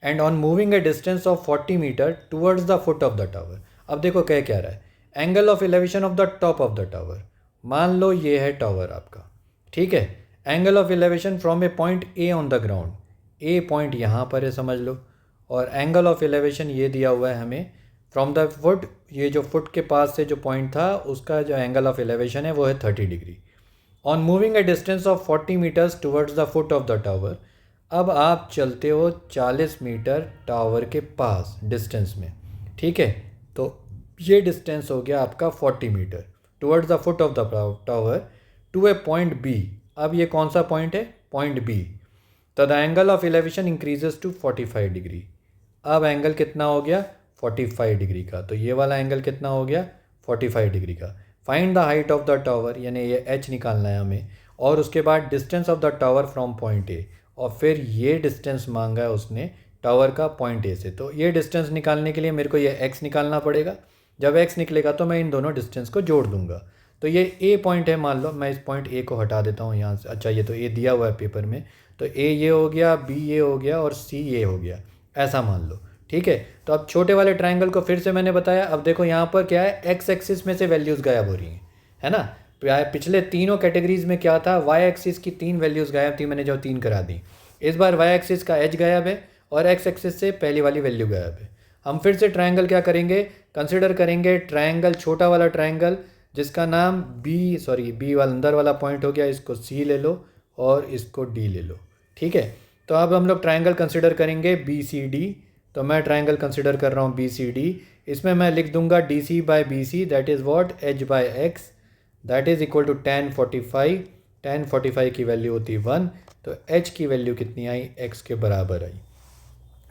and on moving a distance of 40 metre towards the foot of the tower. अब देखो क्या रहा है, angle of elevation of the top of the tower. मान लो ये है टावर आपका, ठीक है। Angle of elevation from a point A on the ground, A point यहाँ पर है समझ लो, और एंगल ऑफ एलिवेशन ये दिया हुआ है हमें फ्रॉम द फुट, ये जो फुट के पास से जो पॉइंट था उसका जो एंगल ऑफ एलिवेशन है वो है 30 degree. On moving a distance of 40 metres towards the foot of the tower. अब आप चलते हो 40 मीटर टावर के पास डिस्टेंस में, ठीक है। तो ये डिस्टेंस हो गया आपका 40 metre towards the foot of the tower to a point B. अब ये कौन सा पॉइंट है, पॉइंट बी। तो the angle of elevation increases to 45 degree. अब एंगल कितना हो गया 45 डिग्री का। तो ये वाला एंगल कितना हो गया 45 डिग्री का। Find the height of the tower, यानी ये h निकालना है हमें, और उसके बाद distance of the tower from point A, और फिर ये डिस्टेंस मांगा है उसने टावर का पॉइंट ए से। तो ये डिस्टेंस निकालने के लिए मेरे को ये x निकालना पड़ेगा। जब x निकलेगा तो मैं इन दोनों डिस्टेंस को जोड़ दूंगा। तो ये a पॉइंट है, मान लो मैं इस पॉइंट a को हटा देता हूँ यहाँ से। अच्छा ये तो a दिया हुआ है पेपर में, तो a ये हो गया, b ये हो गया और c ये हो गया, ऐसा मान लो, ठीक है। तो अब छोटे वाले ट्रायंगल को फिर से मैंने बताया। अब देखो यहाँ पर क्या है, एक्स एक्सिस में से वैल्यूज़ गायब हो रही हैं, है ना। पिछले तीनों कैटेगरीज में क्या था, वाई एक्सिस की 3 वैल्यूज़ गायब थी, मैंने जो 3 करा दी। इस बार वाई एक्सिस का एच गायब है और एक्स एक्सिस से पहली वाली वैल्यू गायब है। हम फिर से ट्रायंगल क्या करेंगे, कंसिडर करेंगे ट्रायंगल, छोटा वाला ट्रायंगल जिसका नाम बी वाला अंदर वाला पॉइंट हो गया, इसको सी ले लो और इसको डी ले लो, ठीक है। तो अब हम लोग ट्रायंगल कंसिडर करेंगे बी सी डी। तो मैं ट्रायंगल कंसिडर कर रहा हूँ बी सी डी। इसमें मैं लिख दूंगा D C by B C that is what h by x that is equal to tan 45 की वैल्यू होती है 1। तो h की वैल्यू कितनी आई, x के बराबर आई,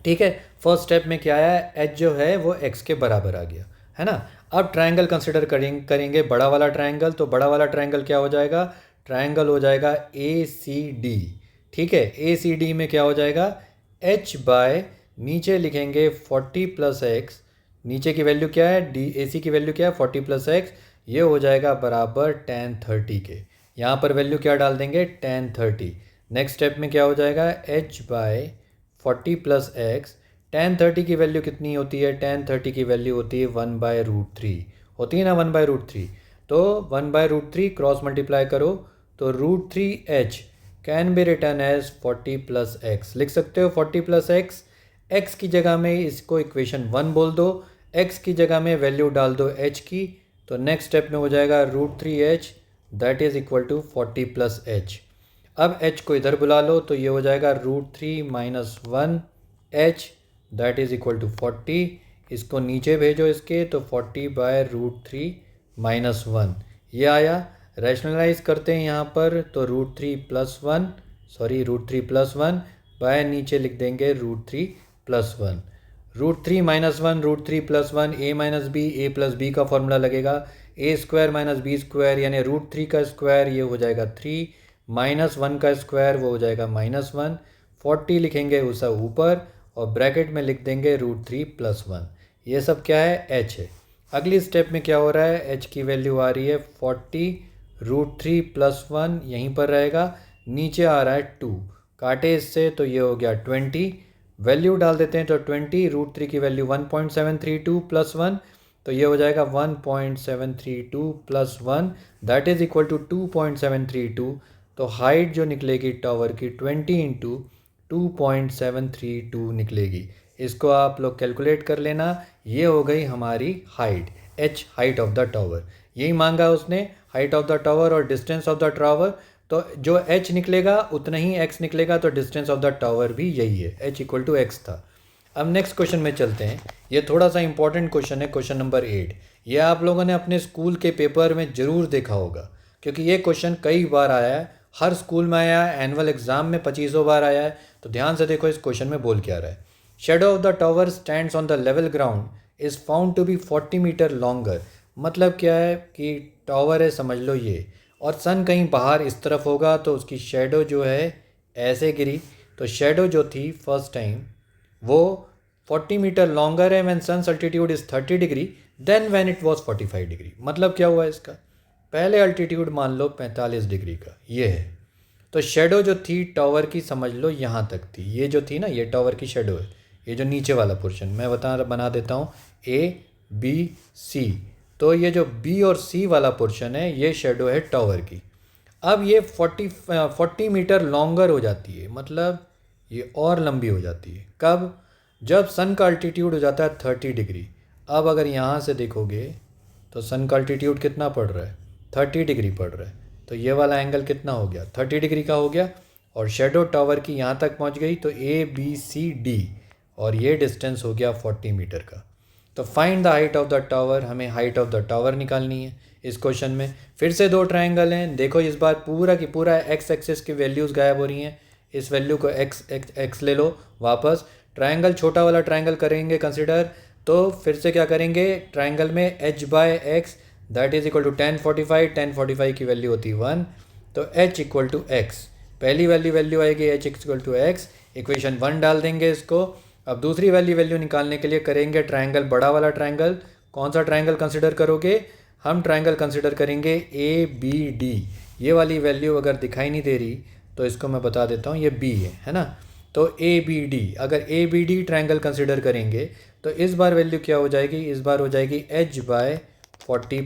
ठीक है। फर्स्ट स्टेप में क्या आया, h जो है वो x के बराबर आ गया, है ना। अब ट्रायंगल कंसिडर करेंगे बड़ा वाला ट्रायंगल। तो बड़ा वाला ट्रायंगल क्या हो जाएगा, ट्रायंगल हो जाएगा ए सी डी, ठीक है। ए सी डी में क्या हो जाएगा, h बाय नीचे लिखेंगे 40 प्लस एक्स, नीचे की वैल्यू क्या है, डी ए सी की वैल्यू क्या है 40 प्लस एक्स, ये हो जाएगा बराबर tan 30 के। यहाँ पर वैल्यू क्या डाल देंगे tan 30। नेक्स्ट स्टेप में क्या हो जाएगा, h by 40 plus x, tan 30 की वैल्यू कितनी होती है, tan 30 की वैल्यू होती है 1/√3, होती है ना 1/√3। तो 1/√3 क्रॉस मल्टीप्लाई करो तो √3h can be written as 40 plus x. लिख सकते हो 40 प्लस एक्स, x की जगह में इसको इक्वेशन 1 बोल दो, x की जगह में वैल्यू डाल दो h की। तो नेक्स्ट स्टेप में हो जाएगा √3h that is equal to 40 plus h। अब h को इधर बुला लो तो ये हो जाएगा √3 minus 1h that is equal to 40। इसको नीचे भेजो इसके, तो 40/√3 माइनस 1 ये आया। रैशनलाइज करते हैं यहाँ पर, तो √3 प्लस 1 बाय नीचे लिख देंगे √3 plus 1। √3 - 1 √3 + 1 a - b a + b का फॉर्मूला लगेगा, a² - b² यानी √3 का स्क्वायर ये हो जाएगा 3 -1 का स्क्वायर वो हो जाएगा -1, 40 लिखेंगे उसे ऊपर और ब्रैकेट में लिख देंगे √3 + 1। ये सब क्या है, h है। अगली स्टेप में क्या हो रहा है, h की वैल्यू आ रही है 40, √3 + 1 यहीं पर रहेगा, नीचे आ रहा है 2, काटे इससे तो ये हो गया 20, वैल्यू डाल देते हैं तो 20, √3 की वैल्यू 1.732 + 1 तो ये हो जाएगा 1.732 + 1 दैट इज इक्वल टू 2.732। तो हाइट जो निकलेगी टावर की 20 × 2.732 निकलेगी। इसको आप लोग कैलकुलेट कर लेना। ये हो गई हमारी height, h height of the tower. यही मांगा उसने, हाइट ऑफ द टावर और डिस्टेंस ऑफ द टावर। तो जो h निकलेगा उतना ही x निकलेगा, तो डिस्टेंस ऑफ द टावर भी यही है, h = x था। अब नेक्स्ट क्वेश्चन में चलते हैं। ये थोड़ा सा इंपॉर्टेंट क्वेश्चन है, क्वेश्चन नंबर 8। ये आप लोगों ने अपने स्कूल के पेपर में ज़रूर देखा होगा, क्योंकि ये क्वेश्चन कई बार आया है, हर स्कूल में आया है, एनुअल एग्जाम में 2500 बार आया है। तो ध्यान से देखो इस क्वेश्चन में बोल क्या रहा है। Shadow of the tower stands on the level ground is found to be 40 metre longer. मतलब क्या है कि टावर है, समझ लो ये, और सन कहीं बाहर इस तरफ होगा तो उसकी शेडो जो है ऐसे गिरी। तो शेडो जो थी फर्स्ट टाइम वो 40 मीटर लॉन्गर है when sun's altitude is 30 degree then when it was 45 degree. मतलब क्या हुआ इसका, पहले अल्टीट्यूड मान लो 45 डिग्री का ये है, तो शेडो जो थी टावर की समझ लो यहाँ तक थी। ये जो थी ना, ये टावर की शेडो है, ये जो नीचे वाला पोर्शन मैं बना देता हूँ A B C। तो ये जो B और C वाला पोर्शन है ये शेडो है टावर की। अब ये 40 मीटर लॉन्गर हो जाती है, मतलब ये और लंबी हो जाती है। कब, जब सन का अल्टीट्यूड हो जाता है 30 डिग्री। अब अगर यहाँ से देखोगे तो सन का अल्टीट्यूड कितना पड़ रहा है, 30 डिग्री पड़ रहा है। तो ये वाला एंगल कितना हो गया, 30 डिग्री का हो गया, और शेडो टावर की यहाँ तक पहुँच गई तो ABCD, और ये डिस्टेंस हो गया 40 मीटर का। तो find the height of the tower, हमें हाइट ऑफ द टावर निकालनी है इस क्वेश्चन में। फिर से दो ट्रायंगल हैं, देखो इस बार पूरा की पूरा एक्स एक्सिस की वैल्यूज़ गायब हो रही हैं। इस वैल्यू को एक्स ले लो वापस। ट्रायंगल छोटा वाला ट्रायंगल करेंगे कंसिडर, तो फिर से क्या करेंगे, ट्रायंगल में h/x that is equal to 1045। 1045 की वैल्यू होती है 1, तो h = x। पहली वैल्यू आएगी h = x, इक्वेशन 1 डाल देंगे इसको। अब दूसरी वैल्यू निकालने के लिए करेंगे ट्रायंगल, बड़ा वाला ट्रायंगल। कौन सा ट्रायंगल कंसिडर करोगे, हम ट्रायंगल कंसिडर करेंगे ABD। ये वाली वैल्यू अगर दिखाई नहीं दे रही तो इसको मैं बता देता हूँ, ये B है ना। तो ABD, अगर ABD ट्रायंगल कंसिडर करेंगे तो इस बार वैल्यू क्या हो जाएगी, इस बार हो जाएगी h/40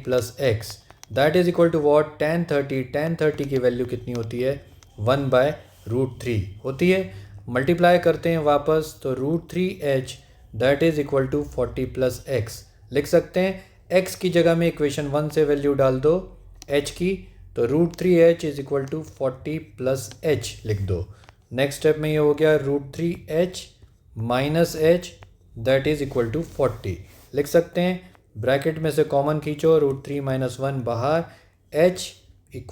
+ x that is equal to what, 1030। 1030 की वैल्यू कितनी होती है, 1/√3 होती है। मल्टीप्लाई करते हैं वापस, तो √3h that is equal to 40 + x लिख सकते हैं। x की जगह में इक्वेशन 1 से वैल्यू डाल दो h की, तो √3h is equal to 40 + h लिख दो। नेक्स्ट स्टेप में ये हो गया √3h - h that is equal to 40 लिख सकते हैं। ब्रैकेट में से कॉमन खींचो, √3 - 1 बाहर, h =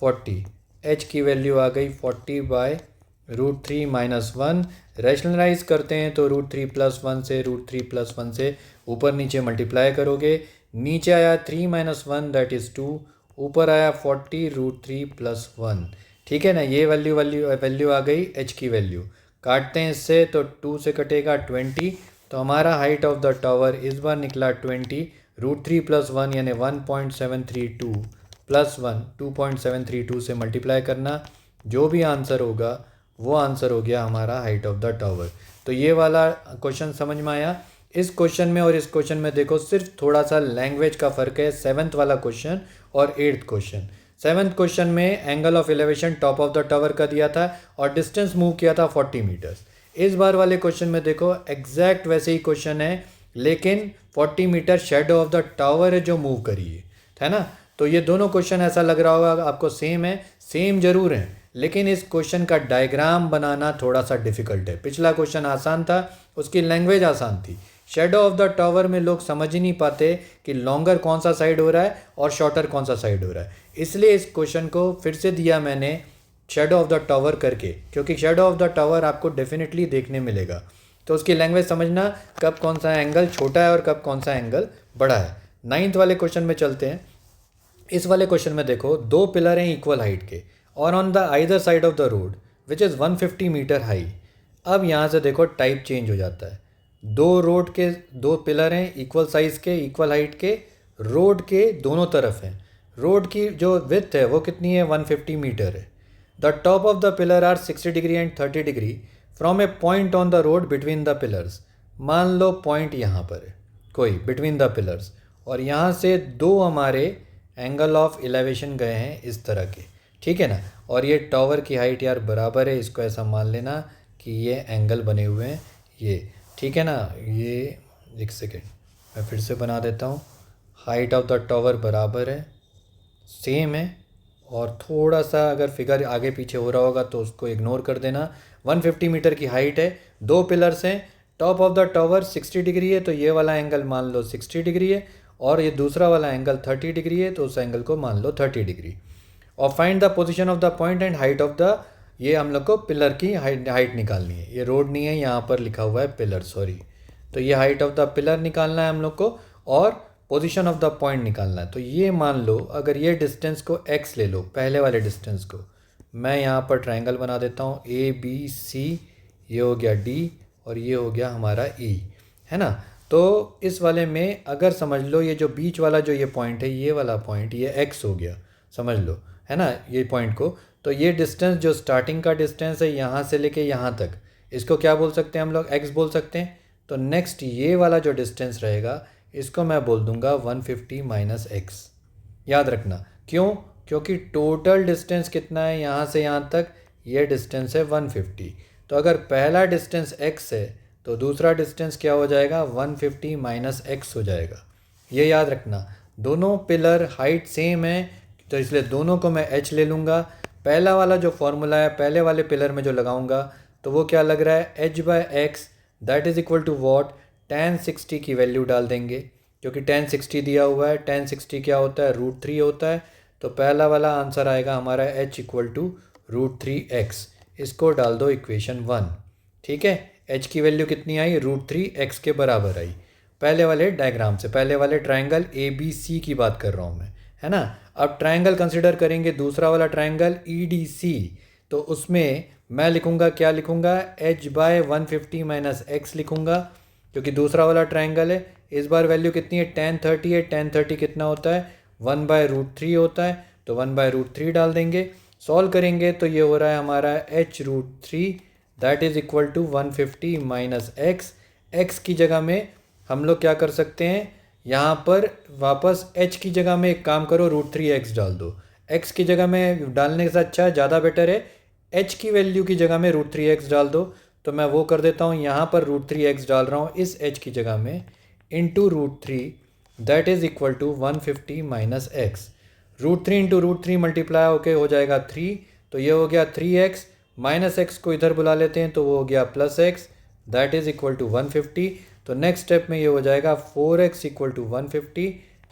40। h की वैल्यू आ गई 40/√3 - 1। रैशनलाइज करते हैं तो √3 + 1 से √3 + 1 से ऊपर नीचे मल्टीप्लाई करोगे, नीचे आया 3 - 1 दैट इज़ 2, ऊपर आया 40 √3 + 1। ठीक है ना, ये वैल्यू आ गई h की वैल्यू। काटते हैं इससे तो 2 से कटेगा 20, तो हमारा हाइट ऑफ द टावर इस बार निकला 20। √3 + 1 यानी 1.732 + 1 2.732 से मल्टीप्लाई करना, जो भी आंसर होगा वो आंसर हो गया हमारा हाइट ऑफ द टावर। तो ये वाला क्वेश्चन समझ में आया। इस क्वेश्चन में और इस क्वेश्चन में देखो सिर्फ थोड़ा सा लैंग्वेज का फ़र्क है, 7th वाला क्वेश्चन और 8th क्वेश्चन। 7th क्वेश्चन में angle of elevation top of the tower का दिया था और डिस्टेंस मूव किया था 40 मीटर्स। इस बार वाले क्वेश्चन में देखो एग्जैक्ट वैसे ही क्वेश्चन है, लेकिन 40 metre shadow of the tower है जो मूव करी है ना। तो ये दोनों क्वेश्चन ऐसा लग रहा होगा आपको सेम है, सेम जरूर है, लेकिन इस क्वेश्चन का डायग्राम बनाना थोड़ा सा डिफिकल्ट है। पिछला क्वेश्चन आसान था, उसकी लैंग्वेज आसान थी। शेडो ऑफ द टावर में लोग समझ ही नहीं पाते कि लॉन्गर कौन सा साइड हो रहा है और शॉर्टर कौन सा साइड हो रहा है, इसलिए इस क्वेश्चन को फिर से दिया मैंने शेडो ऑफ द टावर करके, क्योंकि शेडो ऑफ द टावर आपको डेफिनेटली देखने मिलेगा। तो उसकी लैंग्वेज समझना, कब कौन सा एंगल छोटा है और कब कौन सा एंगल बड़ा है। 9th वाले क्वेश्चन में चलते हैं। इस वाले क्वेश्चन में देखो, दो पिलर हैं इक्वल हाइट के और on the either side of the road which is 150 metre high. अब यहाँ से देखो टाइप चेंज हो जाता है। दो पिलर हैं इक्वल साइज़ के, इक्वल हाइट के, रोड के दोनों तरफ हैं। रोड की जो विड्थ है वो कितनी है, 150 मीटर है। The top of the pillar are 60 degree and 30 degree from a point on the road between the pillars. मान लो पॉइंट यहाँ पर है कोई बिटवीन द पिलर्स, और यहाँ से दो हमारे एंगल ऑफ एलिवेशन गए हैं इस तरह के, ठीक है ना। और ये टावर की हाइट यार बराबर है, इसको ऐसा मान लेना कि ये एंगल बने हुए हैं ये, ठीक है ना। ये एक सेकेंड मैं फिर से बना देता हूँ। हाइट ऑफ द टावर बराबर है, सेम है, और थोड़ा सा अगर फिगर आगे पीछे हो रहा होगा तो उसको इग्नोर कर देना। 150 मीटर की हाइट है, दो पिलर्स हैं, top of the tower 60 degree है तो ये वाला एंगल मान लो 60 डिग्री है, और ये दूसरा वाला एंगल 30 डिग्री है तो उस एंगल को मान लो 30 डिग्री। और find the position of the point and height of the, ये हम लोग को पिलर की हाइट निकालनी है। ये रोड नहीं है, यहाँ पर लिखा हुआ है पिलर, सॉरी। तो ये हाइट ऑफ द पिलर निकालना है हम लोग को और पोजीशन ऑफ द पॉइंट निकालना है। तो ये मान लो अगर ये डिस्टेंस को x ले लो, पहले वाले डिस्टेंस को, मैं यहाँ पर ट्रायंगल बना देता हूँ ABC, ये हो गया D और ये हो गया हमारा E, है ना। तो इस वाले में अगर समझ लो ये जो बीच वाला जो ये पॉइंट है, ये वाला पॉइंट ये x हो गया, समझ लो, है ना, ये पॉइंट को। तो ये डिस्टेंस जो स्टार्टिंग का डिस्टेंस है यहाँ से लेके यहाँ तक, इसको क्या बोल सकते हैं हम लोग, x बोल सकते हैं। तो नेक्स्ट ये वाला जो डिस्टेंस रहेगा इसको मैं बोल दूंगा 150 माइनस x। याद रखना, क्यों, क्योंकि टोटल डिस्टेंस कितना है यहाँ से यहाँ तक, ये डिस्टेंस है 150। तो अगर पहला डिस्टेंस x है तो दूसरा डिस्टेंस क्या हो जाएगा, 150 माइनस x हो जाएगा। ये याद रखना, दोनों पिलर हाइट सेम है तो इसलिए दोनों को मैं h ले लूँगा। पहला वाला जो फॉर्मूला है पहले वाले पिलर में जो लगाऊंगा तो वो क्या लग रहा है, h by x that is equal to what, tan 60 की वैल्यू डाल देंगे, क्योंकि tan 60 दिया हुआ है। tan 60 क्या होता है, √3 होता है। तो पहला वाला आंसर आएगा हमारा h इक्वल टू √3x। इसको डाल दो इक्वेशन 1, ठीक है। h की वैल्यू कितनी आई, √3x के बराबर आई। पहले वाले डायग्राम से, पहले वाले ट्रायंगल ABC की बात कर रहा हूँ मैं, है ना। अब ट्रायंगल कंसिडर करेंगे दूसरा वाला ट्रायंगल EDC, तो उसमें मैं लिखूँगा, क्या लिखूँगा, h बाय 150 माइनस x लिखूँगा, क्योंकि दूसरा वाला ट्रायंगल है। इस बार वैल्यू कितनी है, tan 30 है। tan 30 कितना होता है, 1/√3 होता है, तो 1/√3 डाल देंगे। सॉल्व करेंगे तो ये हो रहा है हमारा h√3 that is equal to 150 minus x। x की जगह में हम लोग क्या कर सकते हैं, यहाँ पर वापस h की जगह में एक काम करो, √3x डाल दो। x की जगह में डालने से अच्छा है, ज़्यादा बेटर है, h की वैल्यू की जगह में √3x डाल दो। तो मैं वो कर देता हूँ, यहाँ पर √3x डाल रहा हूँ इस h की जगह में, into √3 that is equal to 150 minus x। √3 into √3 multiply होके हो जाएगा 3, तो ये हो गया 3x, माइनस x को इधर बुला लेते हैं तो वो हो गया plus x that is equal to 150। तो नेक्स्ट स्टेप में ये हो जाएगा 4x इक्वल टू 150,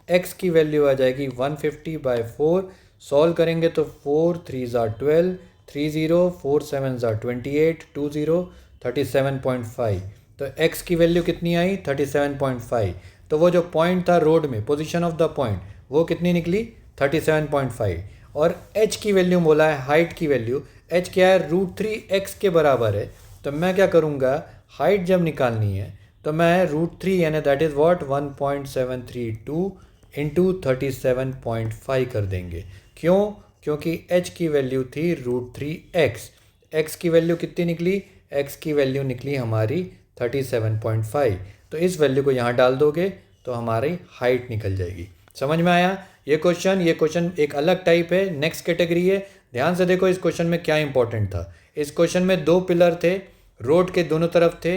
x की वैल्यू आ जाएगी 150/4। सॉल्व करेंगे तो 4 3 12, 3 0 4 7 28, 2 0 37.5। तो x की वैल्यू कितनी आई, 37.5। तो वो जो पॉइंट था रोड में, पोजीशन ऑफ द पॉइंट, वो कितनी निकली, 37.5। और h की वैल्यू बोला है, हाइट की वैल्यू, h क्या है, √3x के बराबर है। तो मैं क्या करूँगा, हाइट जब निकालनी है तो मैं √3 यानी दैट इज़ वॉट 1.732 इंटू 37.5 कर देंगे। क्यों, क्योंकि h की वैल्यू थी √3x। x की वैल्यू कितनी निकली, x की वैल्यू निकली हमारी 37.5। तो इस वैल्यू को यहाँ डाल दोगे तो हमारी हाइट निकल जाएगी। समझ में आया ये क्वेश्चन एक अलग टाइप है, नेक्स्ट कैटेगरी है। ध्यान से देखो इस क्वेश्चन में क्या इंपॉर्टेंट था। इस क्वेश्चन में दो पिलर थे, रोड के दोनों तरफ थे।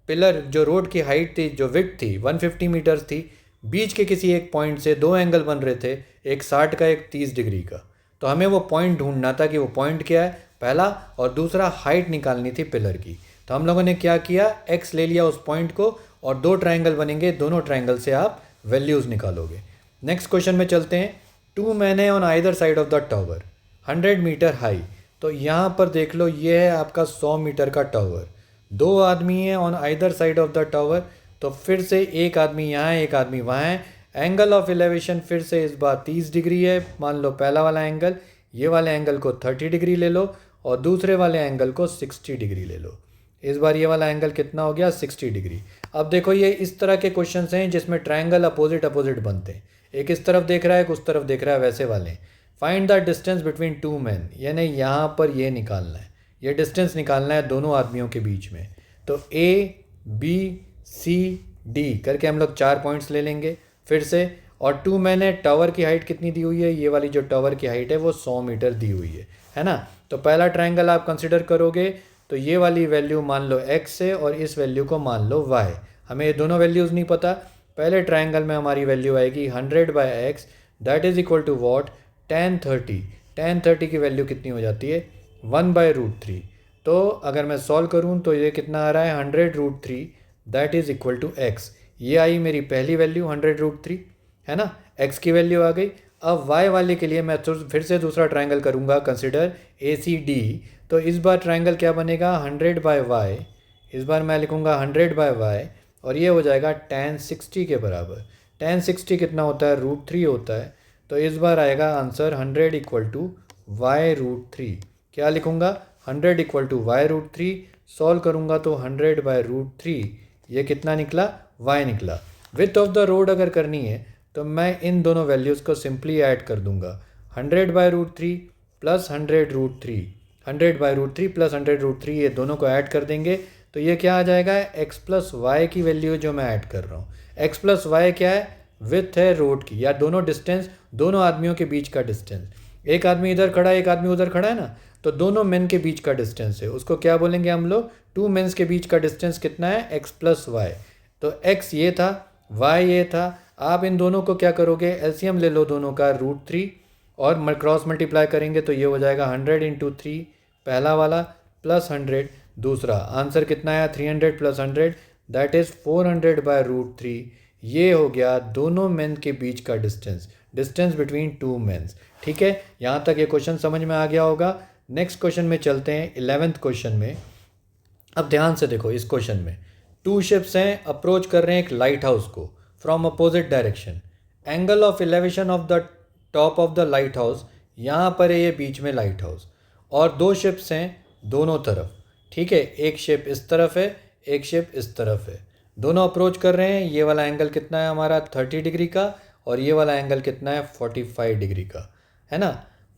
पिलर जो रोड की हाइट थी, जो विड्थ थी 150 मीटर्स थी। बीच के किसी एक पॉइंट से दो एंगल बन रहे थे, एक 60 का एक 30 डिग्री का। तो हमें वो पॉइंट ढूंढना था कि वो पॉइंट क्या है पहला, और दूसरा हाइट निकालनी थी पिलर की। तो हम लोगों ने क्या किया, x ले लिया उस पॉइंट को, और दो ट्रायंगल बनेंगे, दोनों ट्रायंगल से आप वैल्यूज़ निकालोगे। नेक्स्ट क्वेश्चन में चलते हैं। 2 men on either side of the tower 100 metre high. तो यहाँ पर देख लो, ये है आपका 100 मीटर का टावर। दो आदमी हैं on either side of the tower, तो फिर से एक आदमी यहाँ है एक आदमी वहाँ है। एंगल ऑफ एलिवेशन फिर से इस बार 30 डिग्री है। मान लो पहला वाला एंगल, ये वाले एंगल को 30 डिग्री ले लो और दूसरे वाले एंगल को 60 डिग्री ले लो। इस बार ये वाला एंगल कितना हो गया, 60 डिग्री। अब देखो ये इस तरह के क्वेश्चंस हैं जिसमें ट्रायंगल अपोजिट अपोजिट बनते हैं, एक इस तरफ देख रहा है एक उस तरफ देख रहा है, वैसे वाले। Find the distance between to man, यानी यहाँ पर ये निकालना है, ये डिस्टेंस निकालना है दोनों आदमियों के बीच में। तो ए बी सी डी करके हम लोग 4 पॉइंट्स ले लेंगे फिर से। और टू मैन है, टावर की हाइट कितनी दी हुई है, ये वाली जो टावर की हाइट है वो 100 मीटर दी हुई है ना। तो पहला ट्रायंगल आप कंसिडर करोगे तो ये वाली वैल्यू मान लो x है और इस वैल्यू को मान लो y। हमें ये दोनों वैल्यूज़ नहीं पता। पहले ट्रायंगल में हमारी वैल्यू आएगी 100/x, that is equal to what, tan 30। tan 30 की वैल्यू कितनी हो जाती है, 1/√3। तो अगर मैं सॉल्व करूँ तो ये कितना आ रहा है, 100√3, that is equal to x। ये आई मेरी पहली वैल्यू 100√3, है ना, x की वैल्यू आ गई। अब y वाले के लिए मैं फिर से दूसरा ट्रायंगल करूँगा कंसिडर ACD। तो इस बार ट्रायंगल क्या बनेगा, 100/y, इस बार मैं लिखूँगा 100/y और ये हो जाएगा tan 60 के बराबर। tan 60 कितना होता है, √3 होता है। तो इस बार आएगा आंसर 100 इक्वल टू y√3। क्या लिखूँगा, 100 इक्वल टू y√3। सॉल्व करूँगा तो 100/√3, ये कितना निकला, y निकला। विड्थ ऑफ द रोड अगर करनी है तो मैं इन दोनों वैल्यूज़ को सिंपली ऐड कर दूंगा, 100/√3 प्लस 100√3, 100/√3 प्लस 100√3, ये दोनों को ऐड कर देंगे तो ये क्या आ जाएगा, x प्लस वाई की वैल्यू जो मैं ऐड कर रहा हूँ। x प्लस वाई क्या है, विथ है रोड की, या दोनों डिस्टेंस, दोनों आदमियों के बीच का डिस्टेंस। एक आदमी इधर खड़ा है एक आदमी उधर खड़ा है ना, तो दोनों मेन के बीच का डिस्टेंस है, उसको क्या बोलेंगे हम लोग, टू मेन्स के बीच का डिस्टेंस कितना है, x प्लस वाई। तो x ये था, y ये था। आप इन दोनों को क्या करोगे, एलसीएम ले लो दोनों का, √3 और क्रॉस मल्टीप्लाई करेंगे तो ये हो जाएगा 100 × 3 पहला वाला प्लस 100 दूसरा। आंसर कितना आया, 300 प्लस 100, दैट इज़ 400/√3। ये हो गया दोनों मेन के बीच का distance, distance between two mens. ठीक है, यहाँ तक ये क्वेश्चन समझ में आ गया होगा। नेक्स्ट क्वेश्चन में चलते हैं, 11th क्वेश्चन में। अब ध्यान से देखो, इस क्वेश्चन में टू शिप्स हैं, अप्रोच कर रहे हैं एक लाइट हाउस को from opposite direction. Angle of elevation of the top of the light house, यहाँ पर है ये बीच में लाइट हाउस, और दो शिप्स हैं दोनों तरफ। ठीक है, एक शिप इस तरफ है एक शिप इस तरफ है, दोनों अप्रोच कर रहे हैं। ये वाला एंगल कितना है हमारा, 30 डिग्री का, और ये वाला एंगल कितना है, 45 डिग्री का, है ना।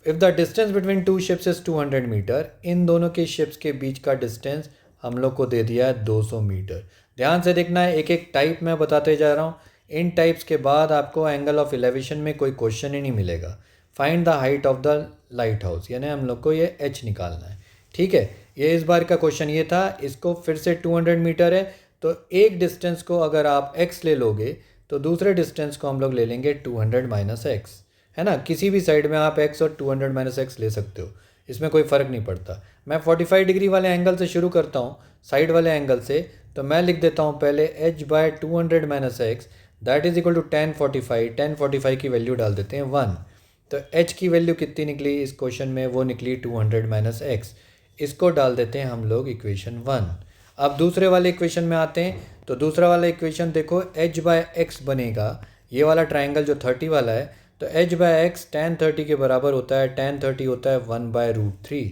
If the distance between two ships is 200 metre, इन दोनों के शिप्स के बीच का डिस्टेंस हम लोग को दे दिया है 200 मीटर। ध्यान से देखना है, एक एक टाइप मैं बताते जा रहा हूँ। इन टाइप्स के बाद आपको एंगल ऑफ एलिवेशन में कोई क्वेश्चन ही नहीं मिलेगा। Find the height of the light house, यानी हम लोग को ये h निकालना है। ठीक है, ये इस बार का क्वेश्चन ये था। इसको फिर से 200 मीटर है, तो एक डिस्टेंस को अगर आप x ले लोगे तो दूसरे डिस्टेंस को हम लोग ले लेंगे 200 माइनस x, है ना। किसी भी साइड में आप x और 200 माइनस x ले सकते हो, इसमें कोई फ़र्क नहीं पड़ता। मैं 45 डिग्री वाले एंगल से शुरू करता हूँ, साइड वाले एंगल से। तो मैं लिख देता हूँ पहले h/200 minus x, that is equal to tan 45। tan 45 की वैल्यू डाल देते हैं 1। तो h की वैल्यू कितनी निकली इस क्वेश्चन में, वो निकली 200 माइनस x। इसको डाल देते हैं हम लोग इक्वेशन 1। अब दूसरे वाले इक्वेशन में आते हैं, तो दूसरा वाला इक्वेशन देखो, h/x बनेगा, ये वाला ट्राइंगल जो 30 वाला है, तो h/x tan 30 के बराबर होता है, tan 30 होता है 1/√3।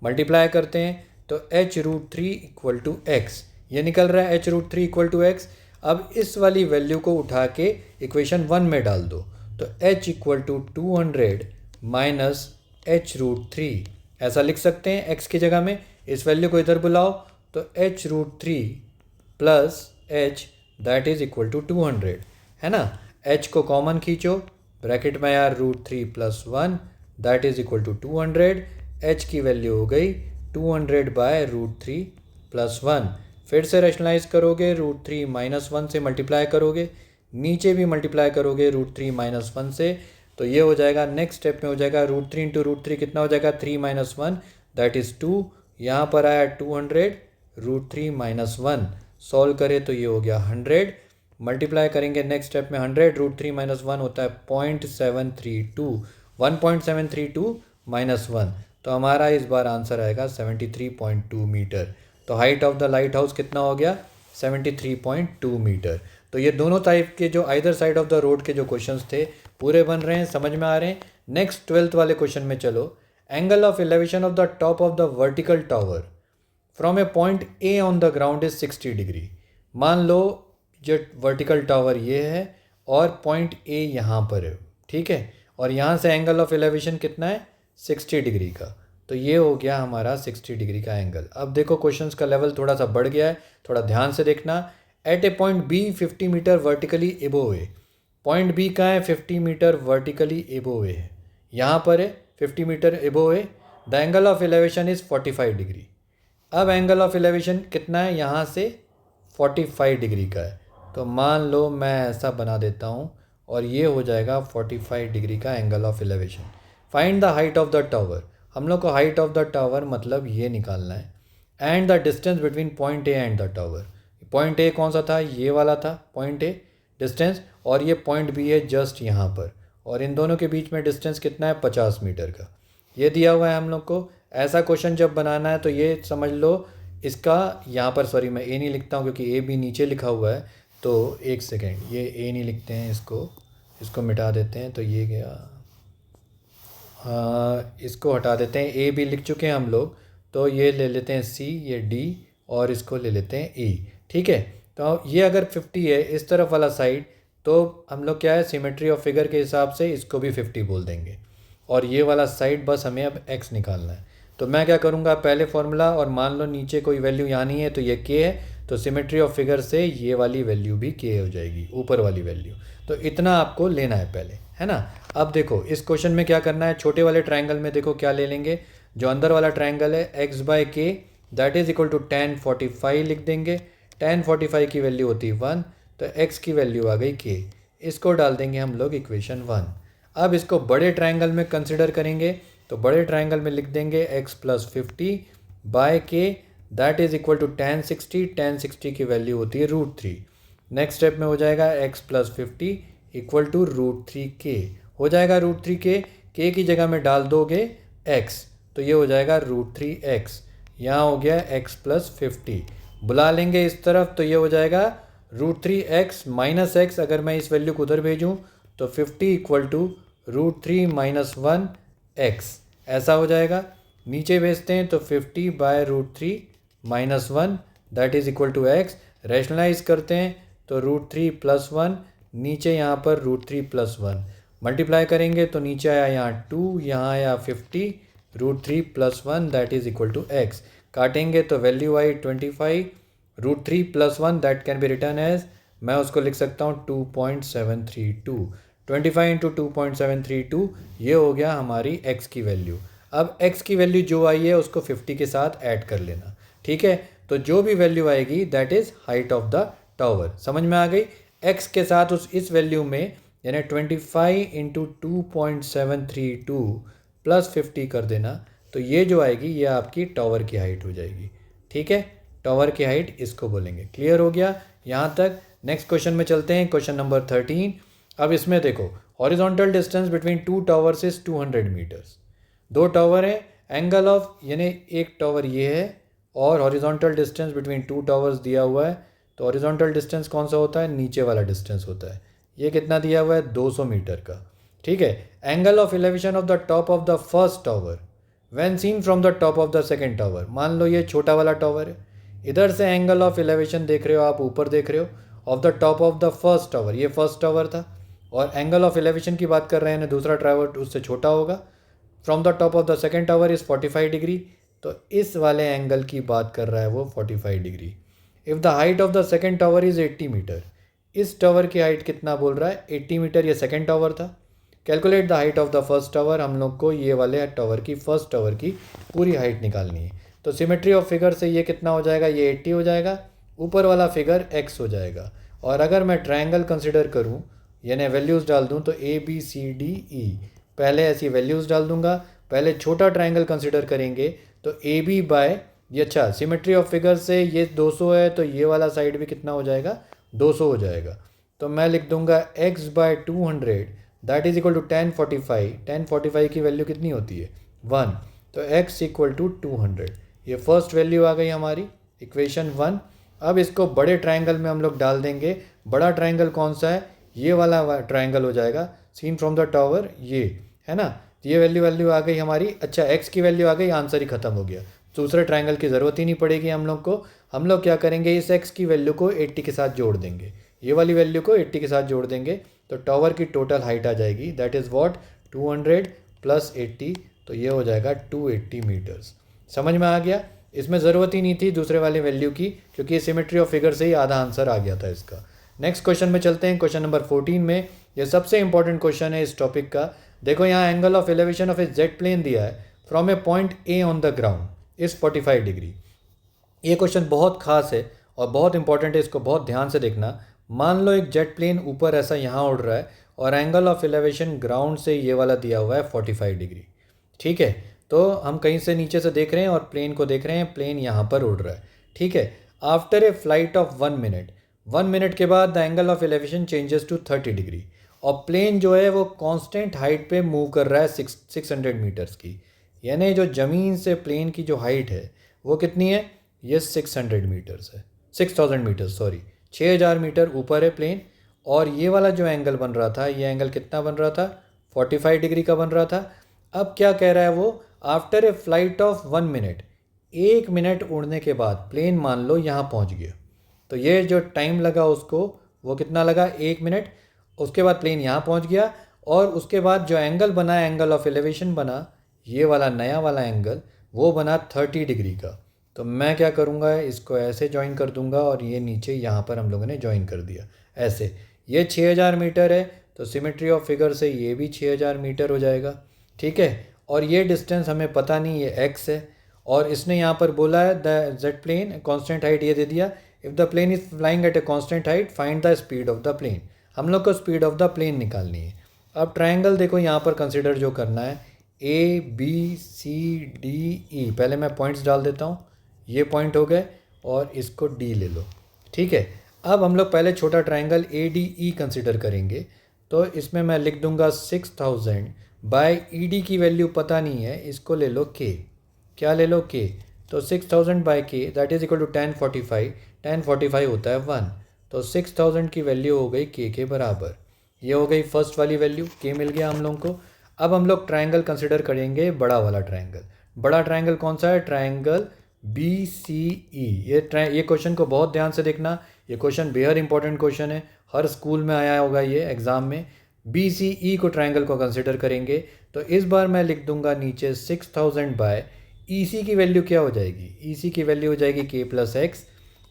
मल्टीप्लाई करते हैं तो h√3 इक्वल टू x, ये निकल रहा है h√3 इक्वल टू x। अब इस वाली वैल्यू को उठा के इक्वेशन 1 में डाल दो, तो h equal to 200 minus h√3, ऐसा लिख सकते हैं x की जगह में। इस वैल्यू को इधर बुलाओ तो h√3 plus h, that is equal to 200, है ना। h को कॉमन खींचो, ब्रैकेट में यार √3 plus 1, that is equal to 200। h की वैल्यू हो गई 200/√3 प्लस 1। फिर से रैशनलाइज करोगे, √3 माइनस 1 से मल्टीप्लाई करोगे, नीचे भी मल्टीप्लाई करोगे √3 माइनस 1 से, तो ये हो जाएगा, नेक्स्ट स्टेप में हो जाएगा √3 इंटू √3 कितना हो जाएगा, 3 माइनस 1, दैट इज़ 2। यहाँ पर आया 200, √3 माइनस 1, सॉल्व करें तो ये हो गया 100। मल्टीप्लाई करेंगे नेक्स्ट स्टेप में 100, √3 माइनस 1 होता है 0.732, 1.732 माइनस 1, तो हमारा इस बार आंसर आएगा 73.2 मीटर। तो height of the light house कितना हो गया 73.2 मीटर। तो ये दोनों टाइप के जो either side of the road के जो क्वेश्चंस थे पूरे बन रहे हैं, समझ में आ रहे हैं। नेक्स्ट 12th वाले क्वेश्चन में चलो। Angle of elevation of the top of the vertical tower from a point A on the ground is 60 degree. मान लो जो वर्टिकल टावर ये है और पॉइंट ए यहाँ पर है, ठीक है, और यहाँ से एंगल ऑफ एलिवेशन कितना है 60 डिग्री का। तो ये हो गया हमारा 60 डिग्री का एंगल। अब देखो क्वेश्चंस का लेवल थोड़ा सा बढ़ गया है, थोड़ा ध्यान से देखना। At a point B 50 metre vertically above है। पॉइंट बी कहाँ है 50 मीटर वर्टिकली एबोव है, यहाँ पर है 50 मीटर एबोव है। The angle of elevation is 45 degree. अब एंगल ऑफ एलिवेशन कितना है यहाँ से 45 डिग्री का है। तो मान लो मैं ऐसा बना देता हूँ और ये हो जाएगा 45 डिग्री का angle of elevation. Find the height of the tower. हम लोग को हाइट ऑफ द टावर मतलब ये निकालना है। And the distance between point A and the tower. Point A कौन सा था, ये वाला था पॉइंट ए डिस्टेंस, और ये पॉइंट बी है जस्ट यहाँ पर, और इन दोनों के बीच में डिस्टेंस कितना है 50 मीटर का। ये दिया हुआ है हम लोग को। ऐसा क्वेश्चन जब बनाना है तो ये समझ लो इसका यहाँ पर, सॉरी मैं ए नहीं लिखता हूँ क्योंकि ए भी नीचे लिखा हुआ है, तो एक सेकेंड, ये ए नहीं लिखते हैं, इसको मिटा देते हैं। तो ये गया, इसको हटा देते हैं, ए भी लिख चुके हैं हम लोग, तो ये ले लेते हैं सी, ये डी, और इसको ले लेते हैं ई, ठीक है। तो ये अगर 50 है इस तरफ वाला साइड, तो हम लोग क्या है सिमेट्री ऑफ फिगर के हिसाब से इसको भी 50 बोल देंगे, और ये वाला साइड बस हमें अब x निकालना है। तो मैं क्या करूँगा, पहले फॉर्मूला, और मान लो नीचे कोई वैल्यू यहाँ नहीं है तो ये k है, तो सिमेट्री ऑफ फिगर से ये वाली वैल्यू भी k हो जाएगी, ऊपर वाली वैल्यू। तो इतना आपको लेना है पहले, है ना। अब देखो इस क्वेश्चन में क्या करना है, छोटे वाले ट्रायंगल में देखो क्या ले लेंगे, जो अंदर वाला ट्रायंगल है x/k that is equal to tan 45 लिख देंगे। tan 45 की वैल्यू होती है 1, तो x की वैल्यू आ गई k, इसको डाल देंगे हम लोग इक्वेशन 1। अब इसको बड़े ट्रायंगल में कंसिडर करेंगे, तो बड़े ट्रायंगल में लिख देंगे x + 50/k that is equal to tan 60। tan 60 की वैल्यू होती है √3। नेक्स्ट स्टेप में हो जाएगा x + 50 इक्वल टू √3k, हो जाएगा √3k, k की जगह में डाल दोगे x, तो ये हो जाएगा √3x। यहाँ हो गया x + 50, बुला लेंगे इस तरफ, तो ये हो जाएगा √3x - x। अगर मैं इस वैल्यू को उधर भेजूँ तो 50 इक्वल टू √3 - 1x, ऐसा हो जाएगा। नीचे भेजते हैं तो 50/√3 - 1 that is equal to x। Rationalise करते हैं तो √3 + 1, नीचे यहाँ पर √3 + 1 मल्टीप्लाई करेंगे तो नीचे आया यहाँ 2, यहाँ आया 50, √3 + 1 that is equal to x। काटेंगे तो वैल्यू आई 25, √3 + 1 that can be written as, मैं उसको लिख सकता हूँ 2.732। 25 × 2.732, ये हो गया हमारी x की वैल्यू। अब x की वैल्यू जो आई है उसको 50 के साथ ऐड कर लेना, ठीक है। तो जो भी वैल्यू आएगी that is height of the tower, समझ में आ गई। x के साथ इस वैल्यू में यानी 25 × 2.732 + 50 कर देना, तो ये जो आएगी ये आपकी टावर की हाइट हो जाएगी, ठीक है। टावर की हाइट इसको बोलेंगे। क्लियर हो गया यहाँ तक। नेक्स्ट क्वेश्चन में चलते हैं, क्वेश्चन नंबर 13। अब इसमें देखो horizontal distance between 2 towers is 200 metres. 2 tower है, एंगल ऑफ यानी एक टावर ये है और हॉरिजॉन्टल डिस्टेंस बिटवीन 2 टावर्स दिया हुआ है। तो हॉरिजॉन्टल डिस्टेंस कौन सा होता है, नीचे वाला डिस्टेंस होता है। ये कितना दिया हुआ है 200 मीटर का, ठीक है। Angle of elevation of the top of the first tower when seen from the top of the second tower. मान लो ये छोटा वाला टावर है, इधर से एंगल ऑफ एलिवेशन देख रहे हो आप, ऊपर देख रहे हो, of the top of the first tower, ये फर्स्ट टावर था, और एंगल ऑफ एलिवेशन की बात कर रहे हैं ना, दूसरा टावर उससे छोटा होगा। From the top of the second tower is 45 degree, तो इस वाले एंगल की बात कर रहा है वो 45 degree. If the height of the second tower is 80 metre, इस टावर की हाइट कितना बोल रहा है 80 मीटर, ये सेकेंड टावर था। Calculate the height of the first tower, हम लोग को ये वाले टावर की फर्स्ट टावर की पूरी हाइट निकालनी है। तो सिमेट्री ऑफ फिगर से ये कितना हो जाएगा, ये 80 हो जाएगा, ऊपर वाला फिगर x हो जाएगा। और अगर मैं ट्रायंगल कंसिडर करूँ यानी वैल्यूज़ डाल दूँ तो ABCDE, पहले ऐसी वैल्यूज़ डाल दूंगा। पहले छोटा ट्रायंगल कंसिडर करेंगे तो AB बाय ये, अच्छा सिमेट्री ऑफ फिगर से ये 200 है तो ये वाला साइड भी कितना हो जाएगा 200 हो जाएगा। तो मैं लिख दूंगा x/200 that is equal to tan 45। tan 45 की वैल्यू कितनी होती है 1, तो x = 200। ये फर्स्ट वैल्यू आ गई हमारी, इक्वेशन 1। अब इसको बड़े ट्रायंगल में हम लोग डाल देंगे। बड़ा ट्रायंगल कौन सा है? ये वाला ट्रायंगल हो जाएगा, सीन फ्रॉम द टावर, ये है ना। ये वैल्यू वैल्यू आ गई हमारी। अच्छा, एक्स की वैल्यू आ गई, आंसर ही खत्म हो गया। दूसरे ट्रायंगल की ज़रूरत ही नहीं पड़ेगी हम लोग को। हम लोग क्या करेंगे, इस एक्स की वैल्यू को 80 के साथ जोड़ देंगे, ये वाली वैल्यू को 80 के साथ जोड़ देंगे, तो टावर की टोटल हाइट आ जाएगी, दैट इज़ व्हाट 200 प्लस 80, तो ये हो जाएगा 280 मीटर्स। समझ में आ गया? इसमें ज़रूरत ही नहीं थी दूसरे वाले वैल्यू की, क्योंकि सिमेट्री ऑफ फिगर से ही आधा आंसर आ गया था इसका। नेक्स्ट क्वेश्चन में चलते हैं, क्वेश्चन नंबर 14 में। ये सबसे इंपॉर्टेंट क्वेश्चन है इस टॉपिक का। देखो यहाँ angle of elevation of a jet plane दिया है from a point A on the ground is 45 degree. ये क्वेश्चन बहुत खास है और बहुत इंपॉर्टेंट है, इसको बहुत ध्यान से देखना। मान लो एक जेट प्लेन ऊपर ऐसा यहाँ उड़ रहा है और एंगल ऑफ एलिवेशन ग्राउंड से ये वाला दिया हुआ है 45 डिग्री। ठीक है, तो हम कहीं से नीचे से देख रहे हैं और प्लेन को देख रहे हैं, प्लेन यहाँ पर उड़ रहा है। ठीक है, after a flight of 1 minute, 1 minute के बाद the angle of elevation changes to 30 degree, और प्लेन जो है वो कांस्टेंट हाइट पे मूव कर रहा है 600 मीटर्स की। यानी जो ज़मीन से प्लेन की जो हाइट है वो कितनी है? ये 600 मीटर्स है, 6000 मीटर्स, सॉरी 6000 मीटर ऊपर है प्लेन। और ये वाला जो एंगल बन रहा था, ये एंगल कितना बन रहा था? 45 डिग्री का बन रहा था। अब क्या कह रहा है वो? After a flight of 1 minute, 1 minute उड़ने के बाद प्लेन मान लो यहाँ पहुँच गया, तो ये जो टाइम लगा उसको, वो कितना लगा? 1 मिनट। उसके बाद प्लेन यहाँ पहुँच गया और उसके बाद जो एंगल बना, एंगल ऑफ एलिवेशन बना, ये वाला नया वाला एंगल, वो बना 30 डिग्री का। तो मैं क्या करूँगा, इसको ऐसे ज्वाइन कर दूंगा और ये नीचे यहाँ पर हम लोगों ने ज्वाइन कर दिया ऐसे। ये 6000 मीटर है, तो सिमेट्री ऑफ फिगर से ये भी 6000 मीटर हो जाएगा। ठीक है, और ये डिस्टेंस हमें पता नहीं, ये एक्स है, और इसने यहाँ पर बोला है the jet plane constant height ये दे दिया। If the plane is flying at a constant height find the speed of the plane. हम लोग को स्पीड ऑफ द प्लेन निकालनी है। अब ट्राइंगल देखो यहाँ पर कंसिडर जो करना है, A B C D E, पहले मैं पॉइंट्स डाल देता हूँ, ये पॉइंट हो गए और इसको डी ले लो। ठीक है, अब हम लोग पहले छोटा triangle A D E consider करेंगे, तो इसमें मैं लिख दूंगा 6000 बाय ई डी की वैल्यू पता नहीं है, इसको ले लो के। क्या ले लो? के। तो 6000 बाय के दैट इज इक्वल टू 1045, 1045 होता है 1, तो 6000 की वैल्यू हो गई के बराबर। ये हो गई फर्स्ट वाली वैल्यू, के मिल गया हम लोग को। अब हम लोग ट्राइंगल कंसिडर करेंगे, बड़ा वाला ट्राइंगल। बड़ा ट्राइंगल कौन सा है? ट्राइंगल बी सी ई। ये क्वेश्चन को बहुत ध्यान से देखना, ये क्वेश्चन बेहद इंपॉर्टेंट क्वेश्चन है, हर स्कूल में आया होगा ये एग्ज़ाम में। बी सी ई को ट्राइंगल को कंसिडर करेंगे, तो इस बार मैं लिख दूंगा नीचे 6000 बाय ई सी की वैल्यू क्या हो जाएगी? ई सी की वैल्यू हो जाएगी के प्लस एक्स।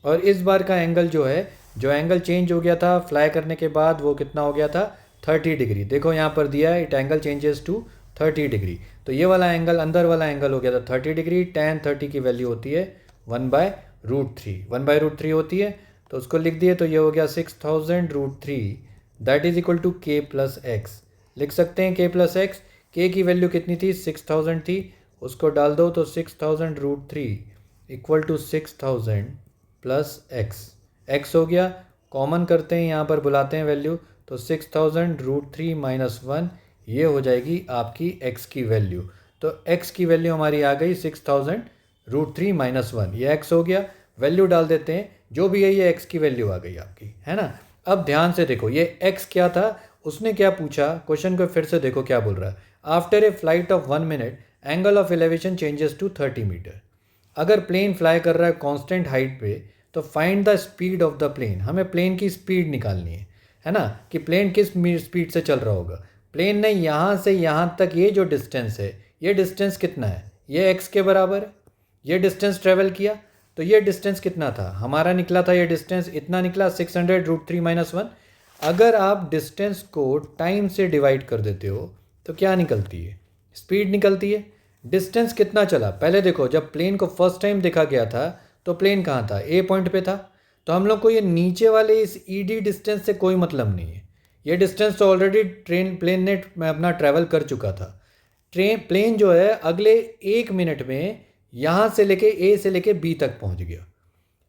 और इस बार का एंगल जो है, जो एंगल चेंज हो गया था फ्लाई करने के बाद, वो कितना हो गया था? 30 डिग्री। देखो यहाँ पर दिया है, it angle changes to 30 degree, तो ये वाला एंगल, अंदर वाला एंगल हो गया था 30 डिग्री। tan 30 की वैल्यू होती है 1/√3, 1/√3 होती है, तो उसको लिख दिए, तो ये हो गया 6000√3 दैट इज इक्वल टू के प्लस एक्स। लिख सकते हैं के प्लस एक्स। के की वैल्यू कितनी थी? 6000 थी, उसको डाल दो, तो 6000√3 equal to 6000 plus x. X हो गया, कॉमन करते हैं, यहाँ पर बुलाते हैं वैल्यू, तो 6000√3 माइनस 1, ये हो जाएगी आपकी x की वैल्यू। तो x की वैल्यू हमारी आ गई 6000√3 माइनस 1, ये x हो गया। वैल्यू डाल देते हैं, जो भी है ये x की वैल्यू आ गई आपकी, है ना। अब ध्यान से देखो, ये x क्या था, उसने क्या पूछा, क्वेश्चन को फिर से देखो क्या बोल रहा है। After a flight of 1 minute angle of elevation changes to 30 metre. अगर प्लेन फ्लाई कर रहा है कॉन्स्टेंट हाइट पे, तो find the speed of the plane. हमें प्लेन की स्पीड निकालनी है ना, कि प्लेन किस स्पीड से चल रहा होगा। प्लेन ने यहाँ से यहाँ तक ये जो डिस्टेंस है, ये डिस्टेंस कितना है? ये x के बराबर है। ये डिस्टेंस ट्रेवल किया, तो ये डिस्टेंस कितना था हमारा? निकला था ये डिस्टेंस, इतना निकला 600√3 माइनस 1। अगर आप डिस्टेंस को टाइम से डिवाइड कर देते हो तो क्या निकलती है? स्पीड निकलती है। डिस्टेंस कितना चला? पहले देखो, जब प्लेन को फर्स्ट टाइम देखा गया था तो प्लेन कहाँ था? ए पॉइंट पे था। तो हम लोग को ये नीचे वाले इस ई डी डिस्टेंस से कोई मतलब नहीं है। ये डिस्टेंस तो ऑलरेडी प्लेन ने अपना ट्रैवल कर चुका था। प्लेन जो है अगले 1 मिनट में यहाँ से लेके ए से लेके बी तक पहुँच गया।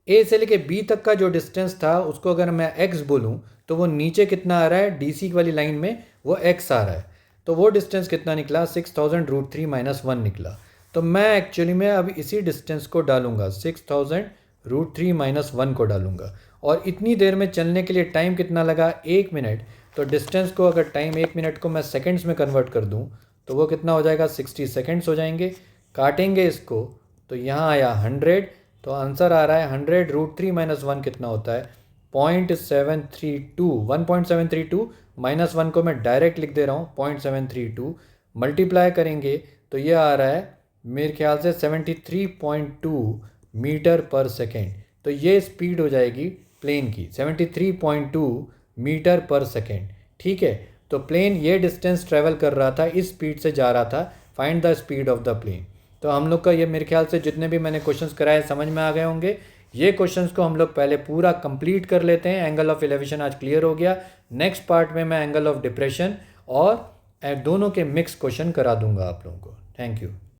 ए से लेके बी तक का जो डिस्टेंस था, उसको अगर मैं एक्स बोलूँ, तो वो नीचे कितना आ रहा है? डी सी वाली लाइन में वो एक्स आ रहा है। तो वो डिस्टेंस कितना निकला? 6000√3 माइनस 1 निकला। तो मैं एक्चुअली में अब इसी डिस्टेंस को डालूंगा, 6000 √3 - 1 को डालूंगा। और इतनी देर में चलने के लिए टाइम कितना लगा, 1 मिनट। तो डिस्टेंस को अगर टाइम 1 मिनट को मैं सेकेंड्स में कन्वर्ट कर दूँ तो वो कितना हो जाएगा, 60 सेकेंड्स हो जाएंगे। काटेंगे इसको तो यहाँ आया 100, तो आंसर आ रहा है 100 √3 - 1 कितना होता है, 0.732। 1.732 -1 को मैं डायरेक्ट लिख दे रहा हूँ 0.732, मल्टीप्लाई करेंगे तो ये आ रहा है मेरे ख्याल से 73.2 मीटर पर सेकेंड। तो ये स्पीड हो जाएगी प्लेन की 73.2 मीटर पर सेकेंड। ठीक है, तो प्लेन ये डिस्टेंस ट्रेवल कर रहा था, इस स्पीड से जा रहा था। Find the speed of the plane. तो हम लोग का ये मेरे ख्याल से जितने भी मैंने क्वेश्चंस कराए समझ में आ गए होंगे। ये क्वेश्चंस को हम लोग पहले पूरा कंप्लीट कर लेते हैं। एंगल ऑफ एलिवेशन आज क्लियर हो गया। नेक्स्ट पार्ट में मैं एंगल ऑफ डिप्रेशन और दोनों के मिक्स क्वेश्चन करा दूंगा आप लोगों को। Thank you.